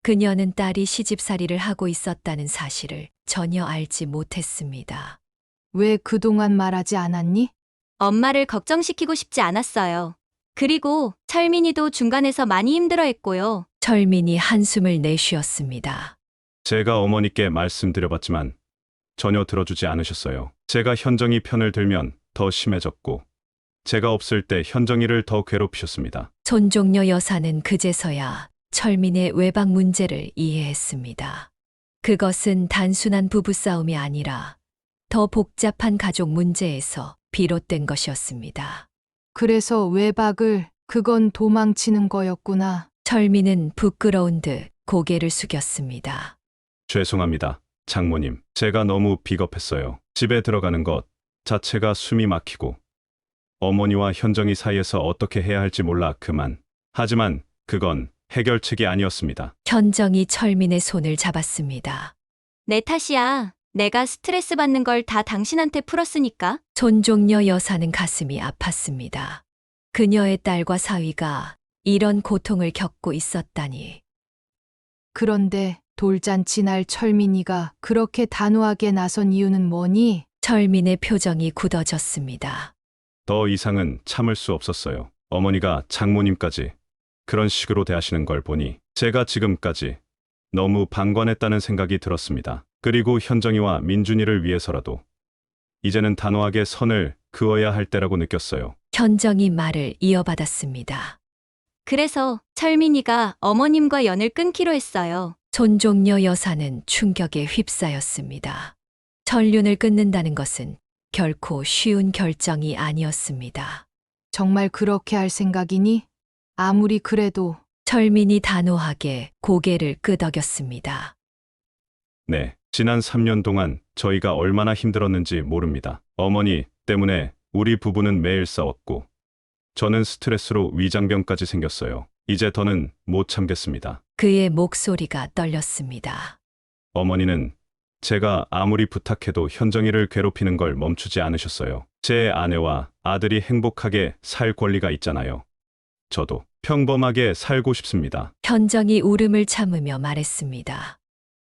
그녀는 딸이 시집살이를 하고 있었다는 사실을 전혀 알지 못했습니다. 왜 그동안 말하지 않았니? 엄마를 걱정시키고 싶지 않았어요. 그리고 철민이도 중간에서 많이 힘들어했고요. 철민이 한숨을 내쉬었습니다. 제가 어머니께 말씀드려봤지만 전혀 들어주지 않으셨어요. 제가 현정이 편을 들면 더 심해졌고 제가 없을 때 현정이를 더 괴롭히셨습니다. 손종려 여사는 그제서야 철민의 외박 문제를 이해했습니다. 그것은 단순한 부부싸움이 아니라 더 복잡한 가족 문제에서 비롯된 것이었습니다. 그래서 외박을, 그건 도망치는 거였구나. 철민은 부끄러운 듯 고개를 숙였습니다. 죄송합니다. 장모님, 제가 너무 비겁했어요. 집에 들어가는 것 자체가 숨이 막히고 어머니와 현정이 사이에서 어떻게 해야 할지 몰라 그만. 하지만 그건 해결책이 아니었습니다. 현정이 철민의 손을 잡았습니다. 내 탓이야. 내가 스트레스 받는 걸 다 당신한테 풀었으니까. 손종려 여사는 가슴이 아팠습니다. 그녀의 딸과 사위가 이런 고통을 겪고 있었다니. 그런데 돌잔치 날 철민이가 그렇게 단호하게 나선 이유는 뭐니? 철민의 표정이 굳어졌습니다. 더 이상은 참을 수 없었어요. 어머니가 장모님까지 그런 식으로 대하시는 걸 보니 제가 지금까지 너무 방관했다는 생각이 들었습니다. 그리고 현정이와 민준이를 위해서라도 이제는 단호하게 선을 그어야 할 때라고 느꼈어요. 현정이 말을 이어받았습니다. 그래서 철민이가 어머님과 연을 끊기로 했어요. 손종려 여사는 충격에 휩싸였습니다. 전륜을 끊는다는 것은 결코 쉬운 결정이 아니었습니다. 정말 그렇게 할 생각이니? 아무리 그래도 철민이 단호하게 고개를 끄덕였습니다. 네, 지난 3년 동안 저희가 얼마나 힘들었는지 모릅니다. 어머니 때문에 우리 부부는 매일 싸웠고 저는 스트레스로 위장병까지 생겼어요. 이제 더는 못 참겠습니다. 그의 목소리가 떨렸습니다. 어머니는 제가 아무리 부탁해도 현정이를 괴롭히는 걸 멈추지 않으셨어요. 제 아내와 아들이 행복하게 살 권리가 있잖아요. 저도 평범하게 살고 싶습니다. 현정이 울음을 참으며 말했습니다.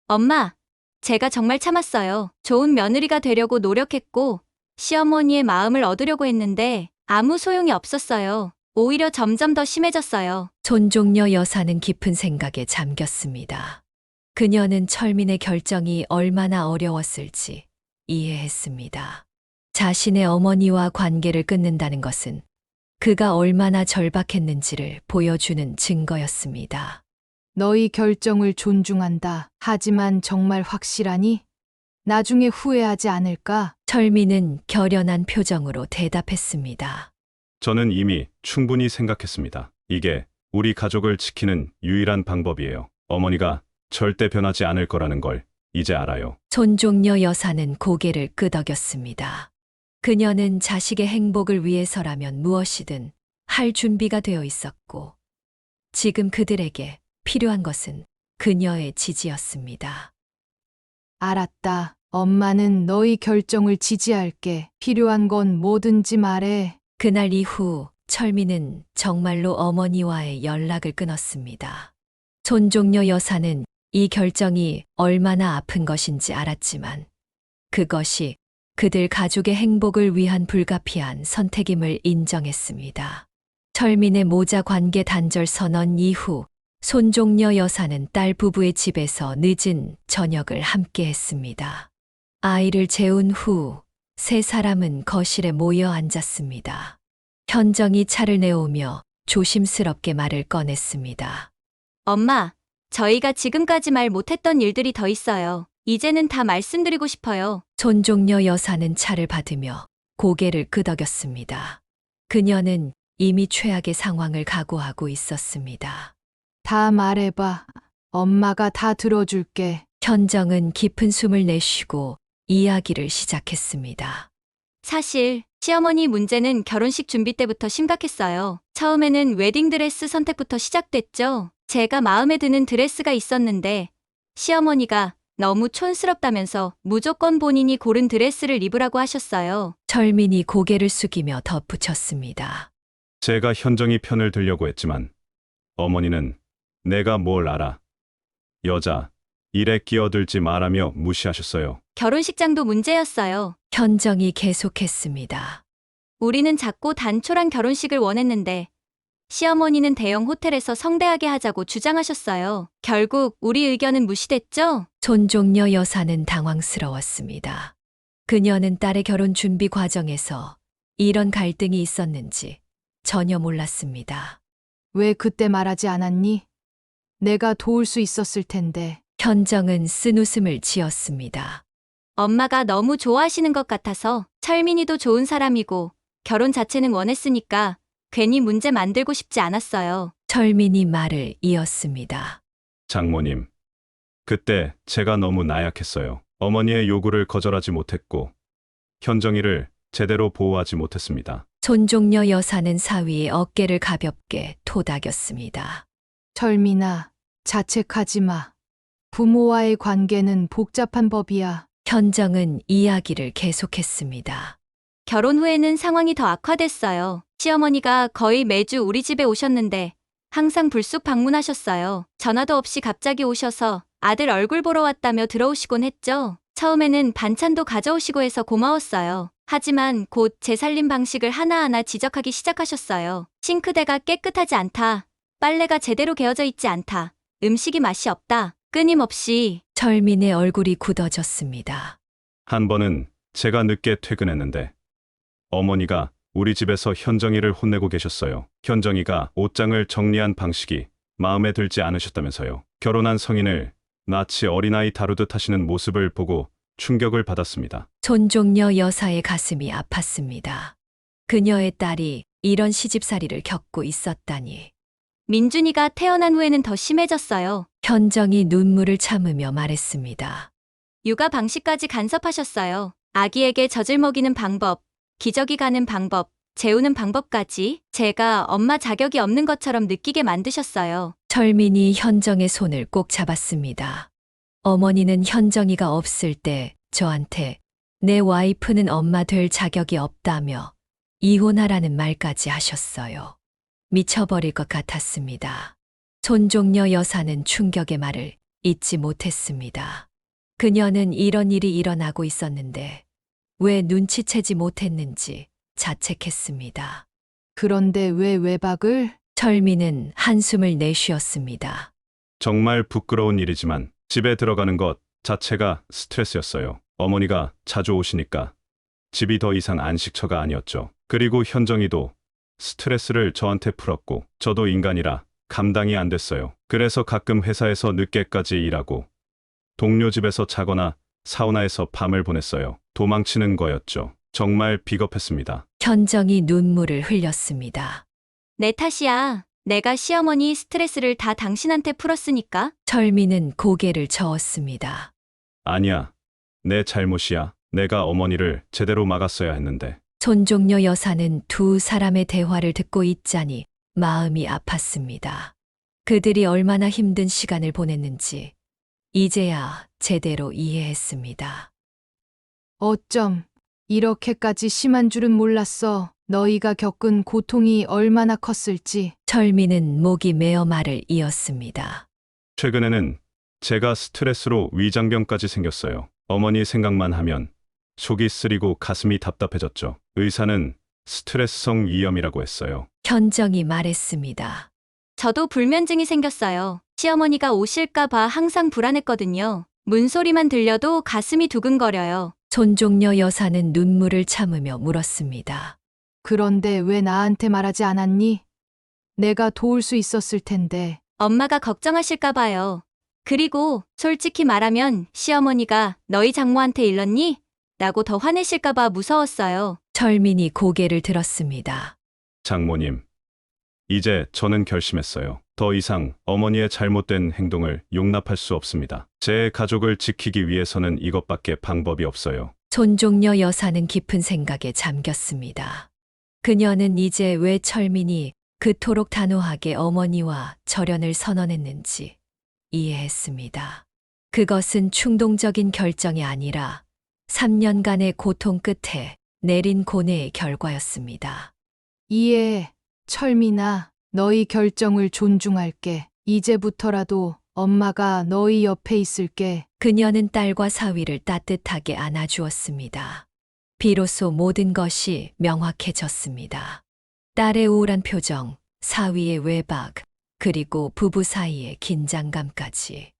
엄마, 제가 정말 참았어요. 좋은 며느리가 되려고 노력했고 시어머니의 마음을 얻으려고 했는데 아무 소용이 없었어요. 오히려 점점 더 심해졌어요. 손종려 여사는 깊은 생각에 잠겼습니다. 그녀는 철민의 결정이 얼마나 어려웠을지 이해했습니다. 자신의 어머니와 관계를 끊는다는 것은 그가 얼마나 절박했는지를 보여주는 증거였습니다. 너희 결정을 존중한다. 하지만 정말 확실하니? 나중에 후회하지 않을까? 철민은 결연한 표정으로 대답했습니다. 저는 이미 충분히 생각했습니다. 이게 우리 가족을 지키는 유일한 방법이에요. 어머니가 절대 변하지 않을 거라는 걸 이제 알아요. 손종려 여사는 고개를 끄덕였습니다. 그녀는 자식의 행복을 위해서라면 무엇이든 할 준비가 되어 있었고, 지금 그들에게 필요한 것은 그녀의 지지였습니다. 알았다. 엄마는 너희 결정을 지지할게. 필요한 건 뭐든지 말해. 그날 이후 철민은 정말로 어머니와의 연락을 끊었습니다. 손종려 여사는 이 결정이 얼마나 아픈 것인지 알았지만 그것이 그들 가족의 행복을 위한 불가피한 선택임을 인정했습니다. 철민의 모자 관계 단절 선언 이후 손종려 여사는 딸 부부의 집에서 늦은 저녁을 함께 했습니다. 아이를 재운 후 세 사람은 거실에 모여 앉았습니다. 현정이 차를 내오며 조심스럽게 말을 꺼냈습니다. 엄마, 저희가 지금까지 말 못했던 일들이 더 있어요. 이제는 다 말씀드리고 싶어요. 손종려 여사는 차를 받으며 고개를 끄덕였습니다. 그녀는 이미 최악의 상황을 각오하고 있었습니다. 다 말해봐. 엄마가 다 들어줄게. 현정은 깊은 숨을 내쉬고 이야기를 시작했습니다. 사실 시어머니 문제는 결혼식 준비 때부터 심각했어요. 처음에는 웨딩드레스 선택부터 시작됐죠. 제가 마음에 드는 드레스가 있었는데 시어머니가 너무 촌스럽다면서 무조건 본인이 고른 드레스를 입으라고 하셨어요. 철민이 고개를 숙이며 덧붙였습니다. 제가 현정이 편을 들려고 했지만 어머니는 내가 뭘 알아. 여자, 일에 끼어들지 말라며 무시하셨어요. 결혼식장도 문제였어요. 현정이 계속했습니다. 우리는 작고 단촐한 결혼식을 원했는데 시어머니는 대형 호텔에서 성대하게 하자고 주장하셨어요. 결국 우리 의견은 무시됐죠? 손종려 여사는 당황스러웠습니다. 그녀는 딸의 결혼 준비 과정에서 이런 갈등이 있었는지 전혀 몰랐습니다. 왜 그때 말하지 않았니? 내가 도울 수 있었을 텐데. 현정은 쓴웃음을 지었습니다. 엄마가 너무 좋아하시는 것 같아서 철민이도 좋은 사람이고 결혼 자체는 원했으니까 괜히 문제 만들고 싶지 않았어요. 철민이 말을 이었습니다. 장모님, 그때 제가 너무 나약했어요. 어머니의 요구를 거절하지 못했고 현정이를 제대로 보호하지 못했습니다. 손종려 여사는 사위의 어깨를 가볍게 토닥였습니다. 철민아, 자책하지 마. 부모와의 관계는 복잡한 법이야. 현정은 이야기를 계속했습니다. 결혼 후에는 상황이 더 악화됐어요. 시어머니가 거의 매주 우리 집에 오셨는데 항상 불쑥 방문하셨어요. 전화도 없이 갑자기 오셔서 아들 얼굴 보러 왔다며 들어오시곤 했죠. 처음에는 반찬도 가져오시고 해서 고마웠어요. 하지만 곧 제 살림 방식을 하나하나 지적하기 시작하셨어요. 싱크대가 깨끗하지 않다. 빨래가 제대로 개어져 있지 않다. 음식이 맛이 없다. 끊임없이. 철민의 얼굴이 굳어졌습니다. 한 번은 제가 늦게 퇴근했는데 어머니가 우리 집에서 현정이를 혼내고 계셨어요. 현정이가 옷장을 정리한 방식이 마음에 들지 않으셨다면서요. 결혼한 성인을 마치 어린아이 다루듯 하시는 모습을 보고 충격을 받았습니다. 손종려 여사의 가슴이 아팠습니다. 그녀의 딸이 이런 시집살이를 겪고 있었다니. 민준이가 태어난 후에는 더 심해졌어요. 현정이 눈물을 참으며 말했습니다. 육아 방식까지 간섭하셨어요. 아기에게 젖을 먹이는 방법, 기저귀 가는 방법, 재우는 방법까지 제가 엄마 자격이 없는 것처럼 느끼게 만드셨어요. 철민이 현정의 손을 꼭 잡았습니다. 어머니는 현정이가 없을 때 저한테 내 와이프는 엄마 될 자격이 없다며 이혼하라는 말까지 하셨어요. 미쳐버릴 것 같았습니다. 손종려 여사는 충격의 말을 잊지 못했습니다. 그녀는 이런 일이 일어나고 있었는데 왜 눈치채지 못했는지 자책했습니다. 그런데 왜 외박을? 철민은 한숨을 내쉬었습니다. 정말 부끄러운 일이지만 집에 들어가는 것 자체가 스트레스였어요. 어머니가 자주 오시니까 집이 더 이상 안식처가 아니었죠. 그리고 현정이도 스트레스를 저한테 풀었고 저도 인간이라 감당이 안 됐어요. 그래서 가끔 회사에서 늦게까지 일하고 동료 집에서 자거나 사우나에서 밤을 보냈어요. 도망치는 거였죠. 정말 비겁했습니다. 현정이 눈물을 흘렸습니다. 내 탓이야. 내가 시어머니 스트레스를 다 당신한테 풀었으니까. 철민은 고개를 저었습니다. 아니야. 내 잘못이야. 내가 어머니를 제대로 막았어야 했는데. 손종려 여사는 두 사람의 대화를 듣고 있자니 마음이 아팠습니다. 그들이 얼마나 힘든 시간을 보냈는지 이제야 제대로 이해했습니다. 어쩜 이렇게까지 심한 줄은 몰랐어. 너희가 겪은 고통이 얼마나 컸을지. 철민은 목이 메어 말을 이었습니다. 최근에는 제가 스트레스로 위장병까지 생겼어요. 어머니 생각만 하면 속이 쓰리고 가슴이 답답해졌죠. 의사는 스트레스성 위염이라고 했어요. 현정이 말했습니다. 저도 불면증이 생겼어요. 시어머니가 오실까봐 항상 불안했거든요. 문소리만 들려도 가슴이 두근거려요. 손종려 여사는 눈물을 참으며 물었습니다. 그런데 왜 나한테 말하지 않았니? 내가 도울 수 있었을 텐데. 엄마가 걱정하실까봐요. 그리고 솔직히 말하면 시어머니가 너희 장모한테 일렀니? 라고 더 화내실까봐 무서웠어요. 철민이 고개를 들었습니다. 장모님, 이제 저는 결심했어요. 더 이상 어머니의 잘못된 행동을 용납할 수 없습니다. 제 가족을 지키기 위해서는 이것밖에 방법이 없어요. 손종려 여사는 깊은 생각에 잠겼습니다. 그녀는 이제 왜 철민이 그토록 단호하게 어머니와 절연을 선언했는지 이해했습니다. 그것은 충동적인 결정이 아니라 3년간의 고통 끝에 내린 고뇌의 결과였습니다. 이해해. 철민아, 너희 결정을 존중할게. 이제부터라도 엄마가 너희 옆에 있을게. 그녀는 딸과 사위를 따뜻하게 안아주었습니다. 비로소 모든 것이 명확해졌습니다. 딸의 우울한 표정, 사위의 외박, 그리고 부부 사이의 긴장감까지.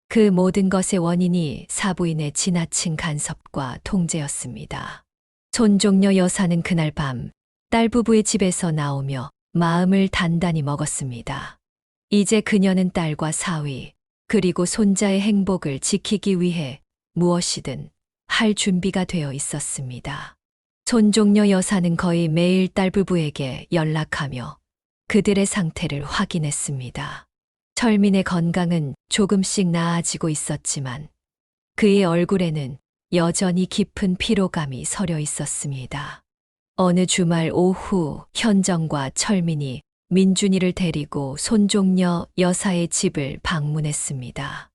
그 모든 것의 원인이 사부인의 지나친 간섭과 통제였습니다. 손종려 여사는 그날 밤 딸 부부의 집에서 나오며 마음을 단단히 먹었습니다. 이제 그녀는 딸과 사위, 그리고 손자의 행복을 지키기 위해 무엇이든 할 준비가 되어 있었습니다. 손종려 여사는 거의 매일 딸 부부에게 연락하며 그들의 상태를 확인했습니다. 철민의 건강은 조금씩 나아지고 있었지만 그의 얼굴에는 여전히 깊은 피로감이 서려 있었습니다. 어느 주말 오후 현정과 철민이 민준이를 데리고 손종려 여사의 집을 방문했습니다.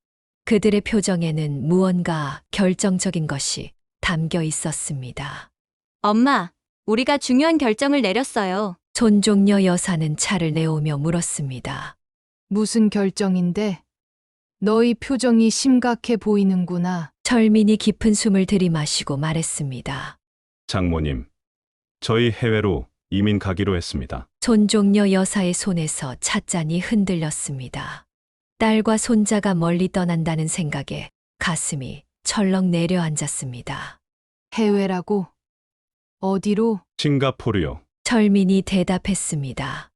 그들의 표정에는 무언가 결정적인 것이 담겨 있었습니다. 엄마, 우리가 중요한 결정을 내렸어요. 손종려 여사는 차를 내오며 물었습니다. 무슨 결정인데? 너희 표정이 심각해 보이는구나. 철민이 깊은 숨을 들이마시고 말했습니다. 장모님, 저희 해외로 이민 가기로 했습니다. 손종려 여사의 손에서 찻잔이 흔들렸습니다. 딸과 손자가 멀리 떠난다는 생각에 가슴이 철렁 내려앉았습니다. 해외라고? 어디로? 싱가포르요. 철민이 대답했습니다.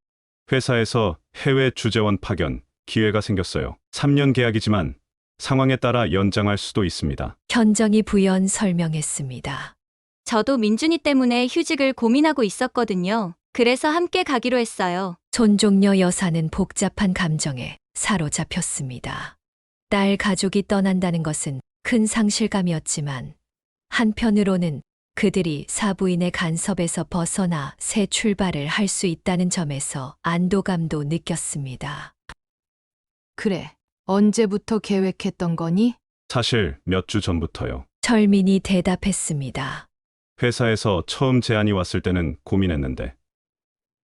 회사에서 해외 주재원 파견 기회가 생겼어요. 3년 계약이지만 상황에 따라 연장할 수도 있습니다. 현정이 부연 설명했습니다. 저도 민준이 때문에 휴직을 고민하고 있었거든요. 그래서 함께 가기로 했어요. 손종려 여사는 복잡한 감정에 사로잡혔습니다. 딸 가족이 떠난다는 것은 큰 상실감이었지만 한편으로는 그들이 사부인의 간섭에서 벗어나 새 출발을 할 수 있다는 점에서 안도감도 느꼈습니다. 그래. 언제부터 계획했던 거니? 사실 몇 주 전부터요. 철민이 대답했습니다. 회사에서 처음 제안이 왔을 때는 고민했는데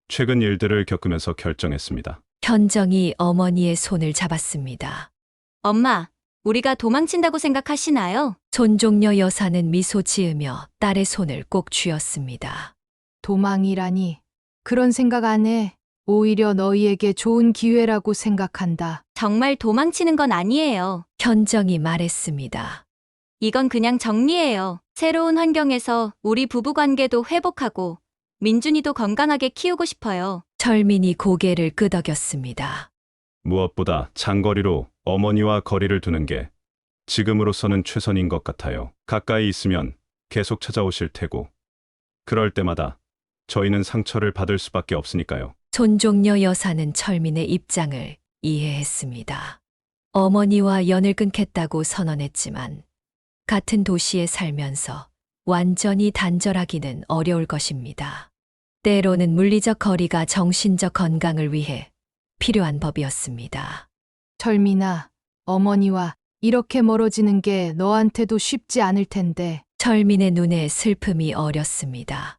최근 일들을 겪으면서 결정했습니다. 현정이 어머니의 손을 잡았습니다. 엄마, 우리가 도망친다고 생각하시나요? 손종려 여사는 미소 지으며 딸의 손을 꼭 쥐었습니다. 도망이라니. 그런 생각 안 해. 오히려 너희에게 좋은 기회라고 생각한다. 정말 도망치는 건 아니에요. 현정이 말했습니다. 이건 그냥 정리예요. 새로운 환경에서 우리 부부 관계도 회복하고 민준이도 건강하게 키우고 싶어요. 철민이 고개를 끄덕였습니다. 무엇보다 장거리로 어머니와 거리를 두는 게 지금으로서는 최선인 것 같아요. 가까이 있으면 계속 찾아오실 테고 그럴 때마다 저희는 상처를 받을 수밖에 없으니까요. 손종려 여사는 철민의 입장을 이해했습니다. 어머니와 연을 끊겠다고 선언했지만 같은 도시에 살면서 완전히 단절하기는 어려울 것입니다. 때로는 물리적 거리가 정신적 건강을 위해 필요한 법이었습니다. 철민아, 어머니와 이렇게 멀어지는 게 너한테도 쉽지 않을 텐데. 철민의 눈에 슬픔이 어렸습니다.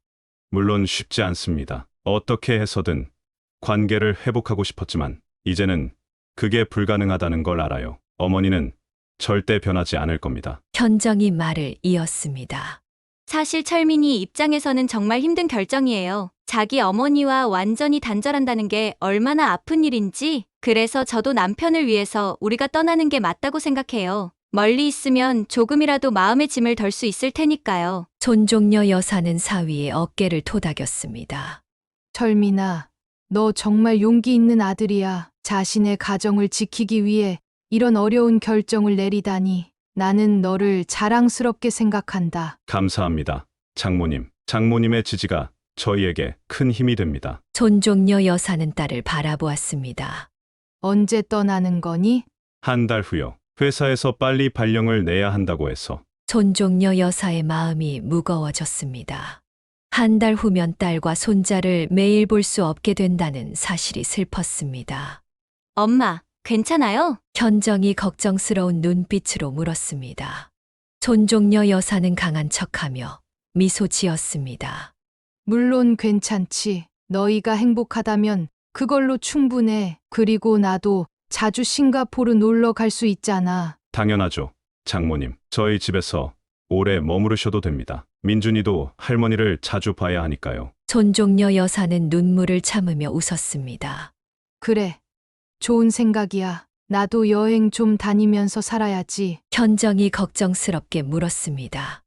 물론 쉽지 않습니다. 어떻게 해서든 관계를 회복하고 싶었지만 이제는 그게 불가능하다는 걸 알아요. 어머니는 절대 변하지 않을 겁니다. 현정이 말을 이었습니다. 사실 철민이 입장에서는 정말 힘든 결정이에요. 자기 어머니와 완전히 단절한다는 게 얼마나 아픈 일인지, 그래서 저도 남편을 위해서 우리가 떠나는 게 맞다고 생각해요. 멀리 있으면 조금이라도 마음의 짐을 덜 수 있을 테니까요. 손종려 여사는 사위의 어깨를 토닥였습니다. 철민아, 너 정말 용기 있는 아들이야. 자신의 가정을 지키기 위해 이런 어려운 결정을 내리다니. 나는 너를 자랑스럽게 생각한다. 감사합니다. 장모님. 장모님의 지지가 저희에게 큰 힘이 됩니다. 손종려 여사는 딸을 바라보았습니다. 언제 떠나는 거니? 한 달 후요. 회사에서 빨리 발령을 내야 한다고 해서. 손종려 여사의 마음이 무거워졌습니다. 한 달 후면 딸과 손자를 매일 볼 수 없게 된다는 사실이 슬펐습니다. 엄마, 괜찮아요? 현정이 걱정스러운 눈빛으로 물었습니다. 손종려 여사는 강한 척하며 미소 지었습니다. 물론 괜찮지. 너희가 행복하다면 그걸로 충분해. 그리고 나도 자주 싱가포르 놀러 갈 수 있잖아. 당연하죠. 장모님. 저희 집에서 오래 머무르셔도 됩니다. 민준이도 할머니를 자주 봐야 하니까요. 손종려 여사는 눈물을 참으며 웃었습니다. 그래. 좋은 생각이야. 나도 여행 좀 다니면서 살아야지. 현정이 걱정스럽게 물었습니다.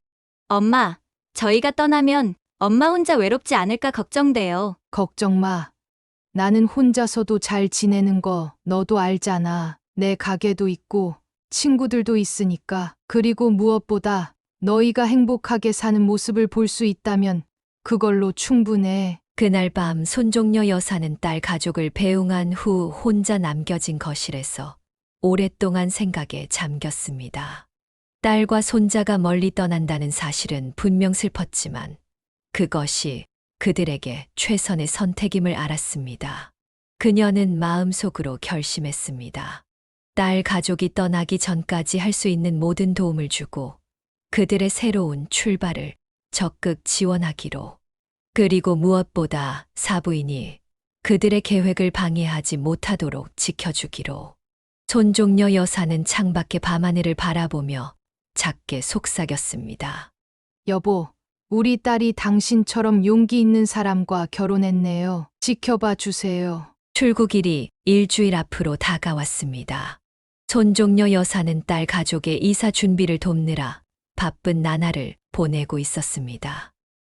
엄마, 저희가 떠나면 엄마 혼자 외롭지 않을까 걱정돼요. 걱정 마. 나는 혼자서도 잘 지내는 거 너도 알잖아. 내 가게도 있고 친구들도 있으니까. 그리고 무엇보다 너희가 행복하게 사는 모습을 볼 수 있다면 그걸로 충분해. 그날 밤 손종려 여사는 딸 가족을 배웅한 후 혼자 남겨진 거실에서 오랫동안 생각에 잠겼습니다. 딸과 손자가 멀리 떠난다는 사실은 분명 슬펐지만 그것이 그들에게 최선의 선택임을 알았습니다. 그녀는 마음속으로 결심했습니다. 딸 가족이 떠나기 전까지 할 수 있는 모든 도움을 주고 그들의 새로운 출발을 적극 지원하기로. 그리고 무엇보다 사부인이 그들의 계획을 방해하지 못하도록 지켜주기로. 손종려 여사는 창밖의 밤하늘을 바라보며 작게 속삭였습니다. 여보, 우리 딸이 당신처럼 용기 있는 사람과 결혼했네요. 지켜봐 주세요. 출국일이 일주일 앞으로 다가왔습니다. 손종려 여사는 딸 가족의 이사 준비를 돕느라 바쁜 나날을 보내고 있었습니다.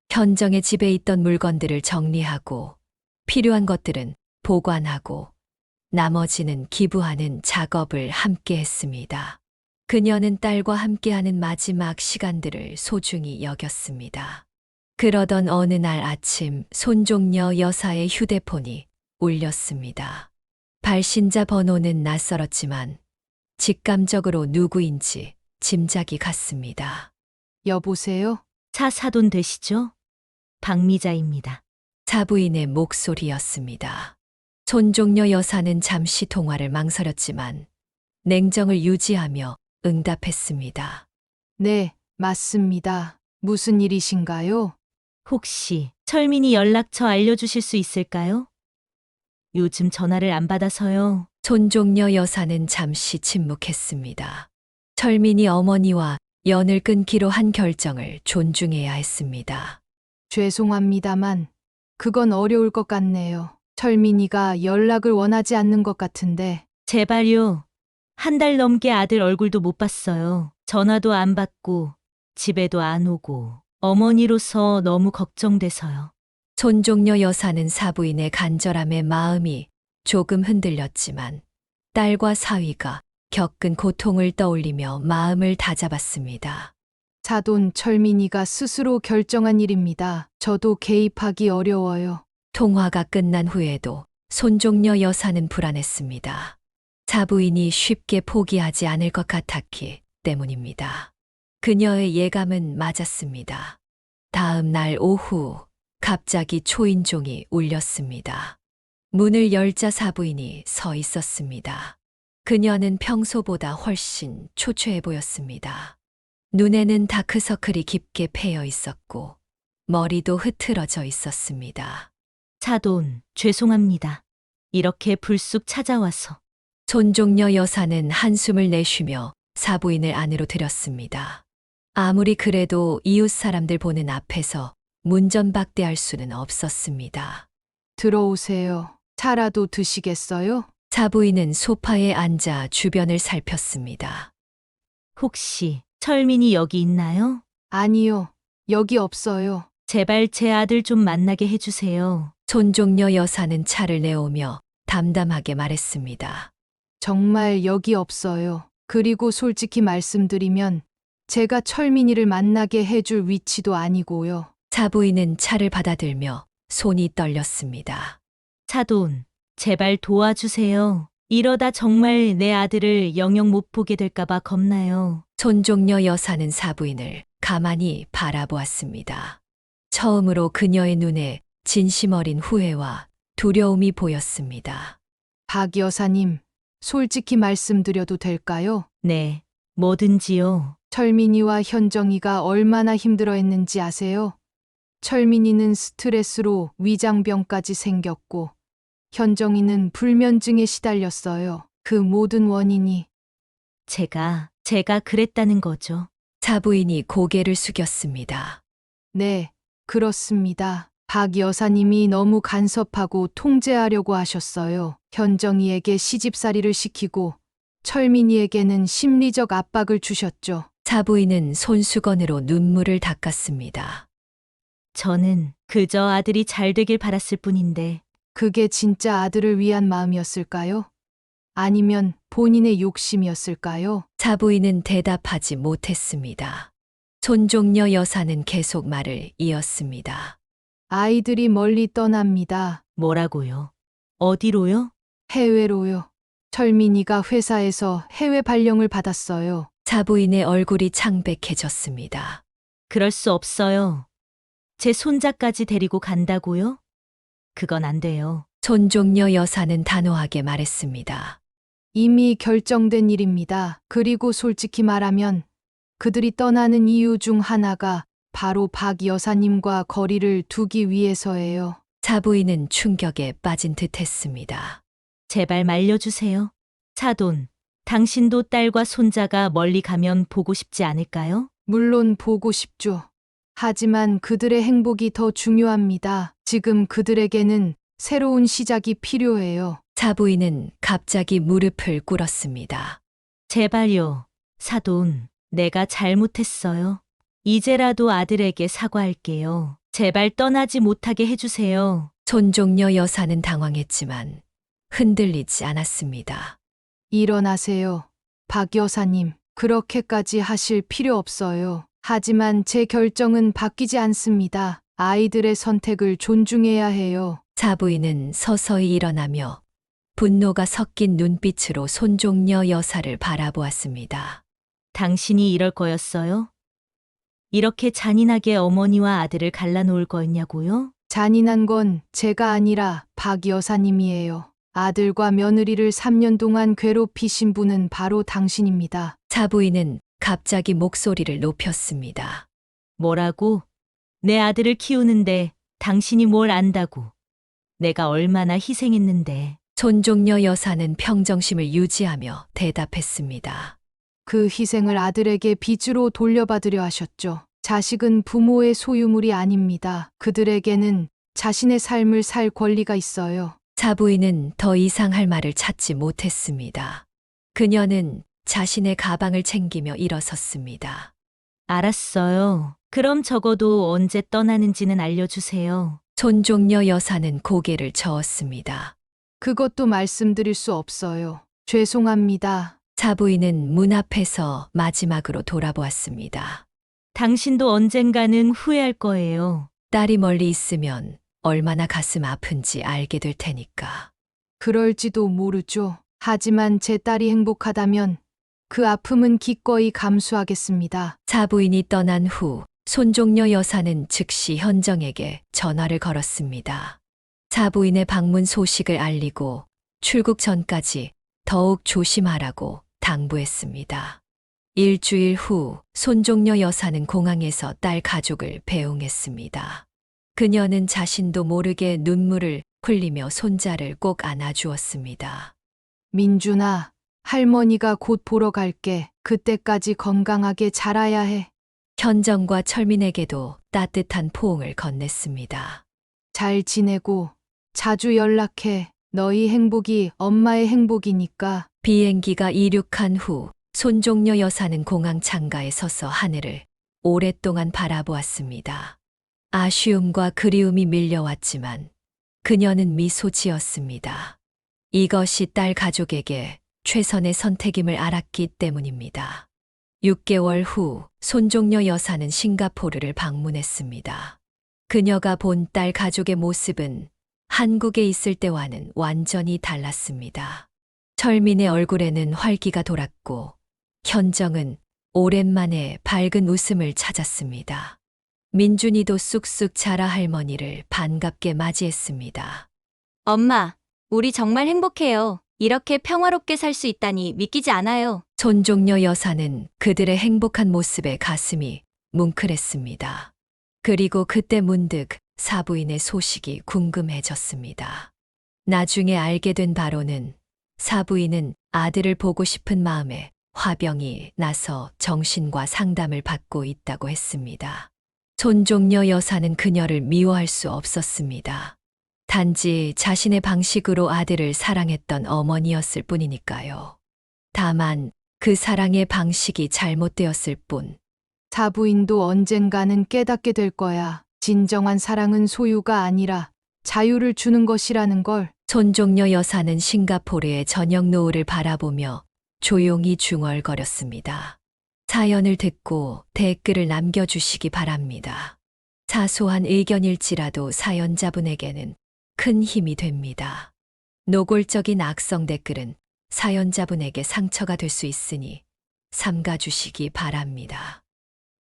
현정의 집에 있던 물건들을 정리하고 필요한 것들은 보관하고 나머지는 기부하는 작업을 함께 했습니다. 그녀는 딸과 함께하는 마지막 시간들을 소중히 여겼습니다. 그러던 어느 날 아침 손종려 여사의 휴대폰이 울렸습니다. 발신자 번호는 낯설었지만 직감적으로 누구인지 짐작이 갔습니다. 여보세요? 차 사돈 되시죠? 박미자입니다. 사부인의 목소리였습니다. 손종려 여사는 잠시 통화를 망설였지만 냉정을 유지하며 응답했습니다. 네, 맞습니다. 무슨 일이신가요? 혹시 철민이 연락처 알려주실 수 있을까요? 요즘 전화를 안 받아서요. 손종려 여사는 잠시 침묵했습니다. 철민이 어머니와 연을 끊기로 한 결정을 존중해야 했습니다. 죄송합니다만 그건 어려울 것 같네요. 철민이가 연락을 원하지 않는 것 같은데. 제발요. 한 달 넘게 아들 얼굴도 못 봤어요. 전화도 안 받고 집에도 안 오고 어머니로서 너무 걱정돼서요. 손종려 여사는 사부인의 간절함에 마음이 조금 흔들렸지만 딸과 사위가 겪은 고통을 떠올리며 마음을 다잡았습니다. 사돈 철민이가 스스로 결정한 일입니다. 저도 개입하기 어려워요. 통화가 끝난 후에도 손종려 여사는 불안했습니다. 사부인이 쉽게 포기하지 않을 것 같았기 때문입니다. 그녀의 예감은 맞았습니다. 다음 날 오후 갑자기 초인종이 울렸습니다. 문을 열자 사부인이 서 있었습니다. 그녀는 평소보다 훨씬 초췌해 보였습니다. 눈에는 다크서클이 깊게 패여 있었고 머리도 흐트러져 있었습니다. 사돈, 죄송합니다. 이렇게 불쑥 찾아와서. 손종려 여사는 한숨을 내쉬며 사부인을 안으로 들였습니다. 아무리 그래도 이웃 사람들 보는 앞에서 문전박대할 수는 없었습니다. 들어오세요. 차라도 드시겠어요? 사부인은 소파에 앉아 주변을 살폈습니다. 혹시 철민이 여기 있나요? 아니요. 여기 없어요. 제발 제 아들 좀 만나게 해주세요. 손종려 여사는 차를 내오며 담담하게 말했습니다. 정말 여기 없어요. 그리고 솔직히 말씀드리면 제가 철민이를 만나게 해줄 위치도 아니고요. 사부인은 차를 받아들며 손이 떨렸습니다. 사돈, 제발 도와주세요. 이러다 정말 내 아들을 영영 못 보게 될까봐 겁나요. 손종려 여사는 사부인을 가만히 바라보았습니다. 처음으로 그녀의 눈에 진심 어린 후회와 두려움이 보였습니다. 박 여사님, 솔직히 말씀드려도 될까요? 네, 뭐든지요. 철민이와 현정이가 얼마나 힘들어했는지 아세요? 철민이는 스트레스로 위장병까지 생겼고, 현정이는 불면증에 시달렸어요. 그 모든 원인이 제가 그랬다는 거죠. 사부인이 고개를 숙였습니다. 네, 그렇습니다. 박 여사님이 너무 간섭하고 통제하려고 하셨어요. 현정이에게 시집살이를 시키고 철민이에게는 심리적 압박을 주셨죠. 사부인은 손수건으로 눈물을 닦았습니다. 저는 그저 아들이 잘 되길 바랐을 뿐인데, 그게 진짜 아들을 위한 마음이었을까요? 아니면 본인의 욕심이었을까요? 사부인은 대답하지 못했습니다. 손종려 여사는 계속 말을 이었습니다. 아이들이 멀리 떠납니다. 뭐라고요? 어디로요? 해외로요. 철민이가 회사에서 해외 발령을 받았어요. 사부인의 얼굴이 창백해졌습니다. 그럴 수 없어요. 제 손자까지 데리고 간다고요? 그건 안 돼요. 손종려 여사는 단호하게 말했습니다. 이미 결정된 일입니다. 그리고 솔직히 말하면 그들이 떠나는 이유 중 하나가 바로 박 여사님과 거리를 두기 위해서예요. 사부인은 충격에 빠진 듯 했습니다. 제발 말려주세요. 사돈, 당신도 딸과 손자가 멀리 가면 보고 싶지 않을까요? 물론 보고 싶죠. 하지만 그들의 행복이 더 중요합니다. 지금 그들에게는 새로운 시작이 필요해요. 사부인은 갑자기 무릎을 꿇었습니다. 제발요. 사돈, 내가 잘못했어요. 이제라도 아들에게 사과할게요. 제발 떠나지 못하게 해주세요. 손종려 여사는 당황했지만 흔들리지 않았습니다. 일어나세요. 박 여사님, 그렇게까지 하실 필요 없어요. 하지만 제 결정은 바뀌지 않습니다. 아이들의 선택을 존중해야 해요. 사부인은 서서히 일어나며 분노가 섞인 눈빛으로 손종려 여사를 바라보았습니다. 당신이 이럴 거였어요? 이렇게 잔인하게 어머니와 아들을 갈라놓을 거였냐고요? 잔인한 건 제가 아니라 박 여사님이에요. 아들과 며느리를 3년 동안 괴롭히신 분은 바로 당신입니다. 사부인은 갑자기 목소리를 높였습니다. 뭐라고? 내 아들을 키우는데 당신이 뭘 안다고? 내가 얼마나 희생했는데. 손종려 여사는 평정심을 유지하며 대답했습니다. 그 희생을 아들에게 빚으로 돌려받으려 하셨죠. 자식은 부모의 소유물이 아닙니다. 그들에게는 자신의 삶을 살 권리가 있어요. 사부인은 더 이상 할 말을 찾지 못했습니다. 그녀는 자신의 가방을 챙기며 일어섰습니다. 알았어요. 그럼 적어도 언제 떠나는지는 알려주세요. 손종려 여사는 고개를 저었습니다. 그것도 말씀드릴 수 없어요. 죄송합니다. 사부인은 문 앞에서 마지막으로 돌아보았습니다. 당신도 언젠가는 후회할 거예요. 딸이 멀리 있으면 얼마나 가슴 아픈지 알게 될 테니까. 그럴지도 모르죠. 하지만 제 딸이 행복하다면 그 아픔은 기꺼이 감수하겠습니다. 사부인이 떠난 후 손종려 여사는 즉시 현정에게 전화를 걸었습니다. 사부인의 방문 소식을 알리고 출국 전까지 더욱 조심하라고 당부했습니다. 일주일 후 손종려 여사는 공항에서 딸 가족을 배웅했습니다. 그녀는 자신도 모르게 눈물을 흘리며 손자를 꼭 안아주었습니다. 민준아, 할머니가 곧 보러 갈게. 그때까지 건강하게 자라야 해. 현정과 철민에게도 따뜻한 포옹을 건넸습니다. 잘 지내고 자주 연락해. 너희 행복이 엄마의 행복이니까. 비행기가 이륙한 후 손종려 여사는 공항 창가에 서서 하늘을 오랫동안 바라보았습니다. 아쉬움과 그리움이 밀려왔지만 그녀는 미소 지었습니다. 이것이 딸 가족에게 최선의 선택임을 알았기 때문입니다. 6개월 후 손종려 여사는 싱가포르를 방문했습니다. 그녀가 본 딸 가족의 모습은 한국에 있을 때와는 완전히 달랐습니다. 철민의 얼굴에는 활기가 돌았고 현정은 오랜만에 밝은 웃음을 찾았습니다. 민준이도 쑥쑥 자라 할머니를 반갑게 맞이했습니다. 엄마, 우리 정말 행복해요. 이렇게 평화롭게 살 수 있다니 믿기지 않아요. 손종려 여사는 그들의 행복한 모습에 가슴이 뭉클했습니다. 그리고 그때 문득 사부인의 소식이 궁금해졌습니다. 나중에 알게 된 바로는 사부인은 아들을 보고 싶은 마음에 화병이 나서 정신과 상담을 받고 있다고 했습니다. 손종려 여사는 그녀를 미워할 수 없었습니다. 단지 자신의 방식으로 아들을 사랑했던 어머니였을 뿐이니까요. 다만 그 사랑의 방식이 잘못되었을 뿐. 사부인도 언젠가는 깨닫게 될 거야. 진정한 사랑은 소유가 아니라 자유를 주는 것이라는 걸. 손종려 여사는 싱가포르의 저녁 노을을 바라보며 조용히 중얼거렸습니다. 사연을 듣고 댓글을 남겨주시기 바랍니다. 사소한 의견일지라도 사연자분에게는 큰 힘이 됩니다. 노골적인 악성 댓글은 사연자분에게 상처가 될 수 있으니 삼가주시기 바랍니다.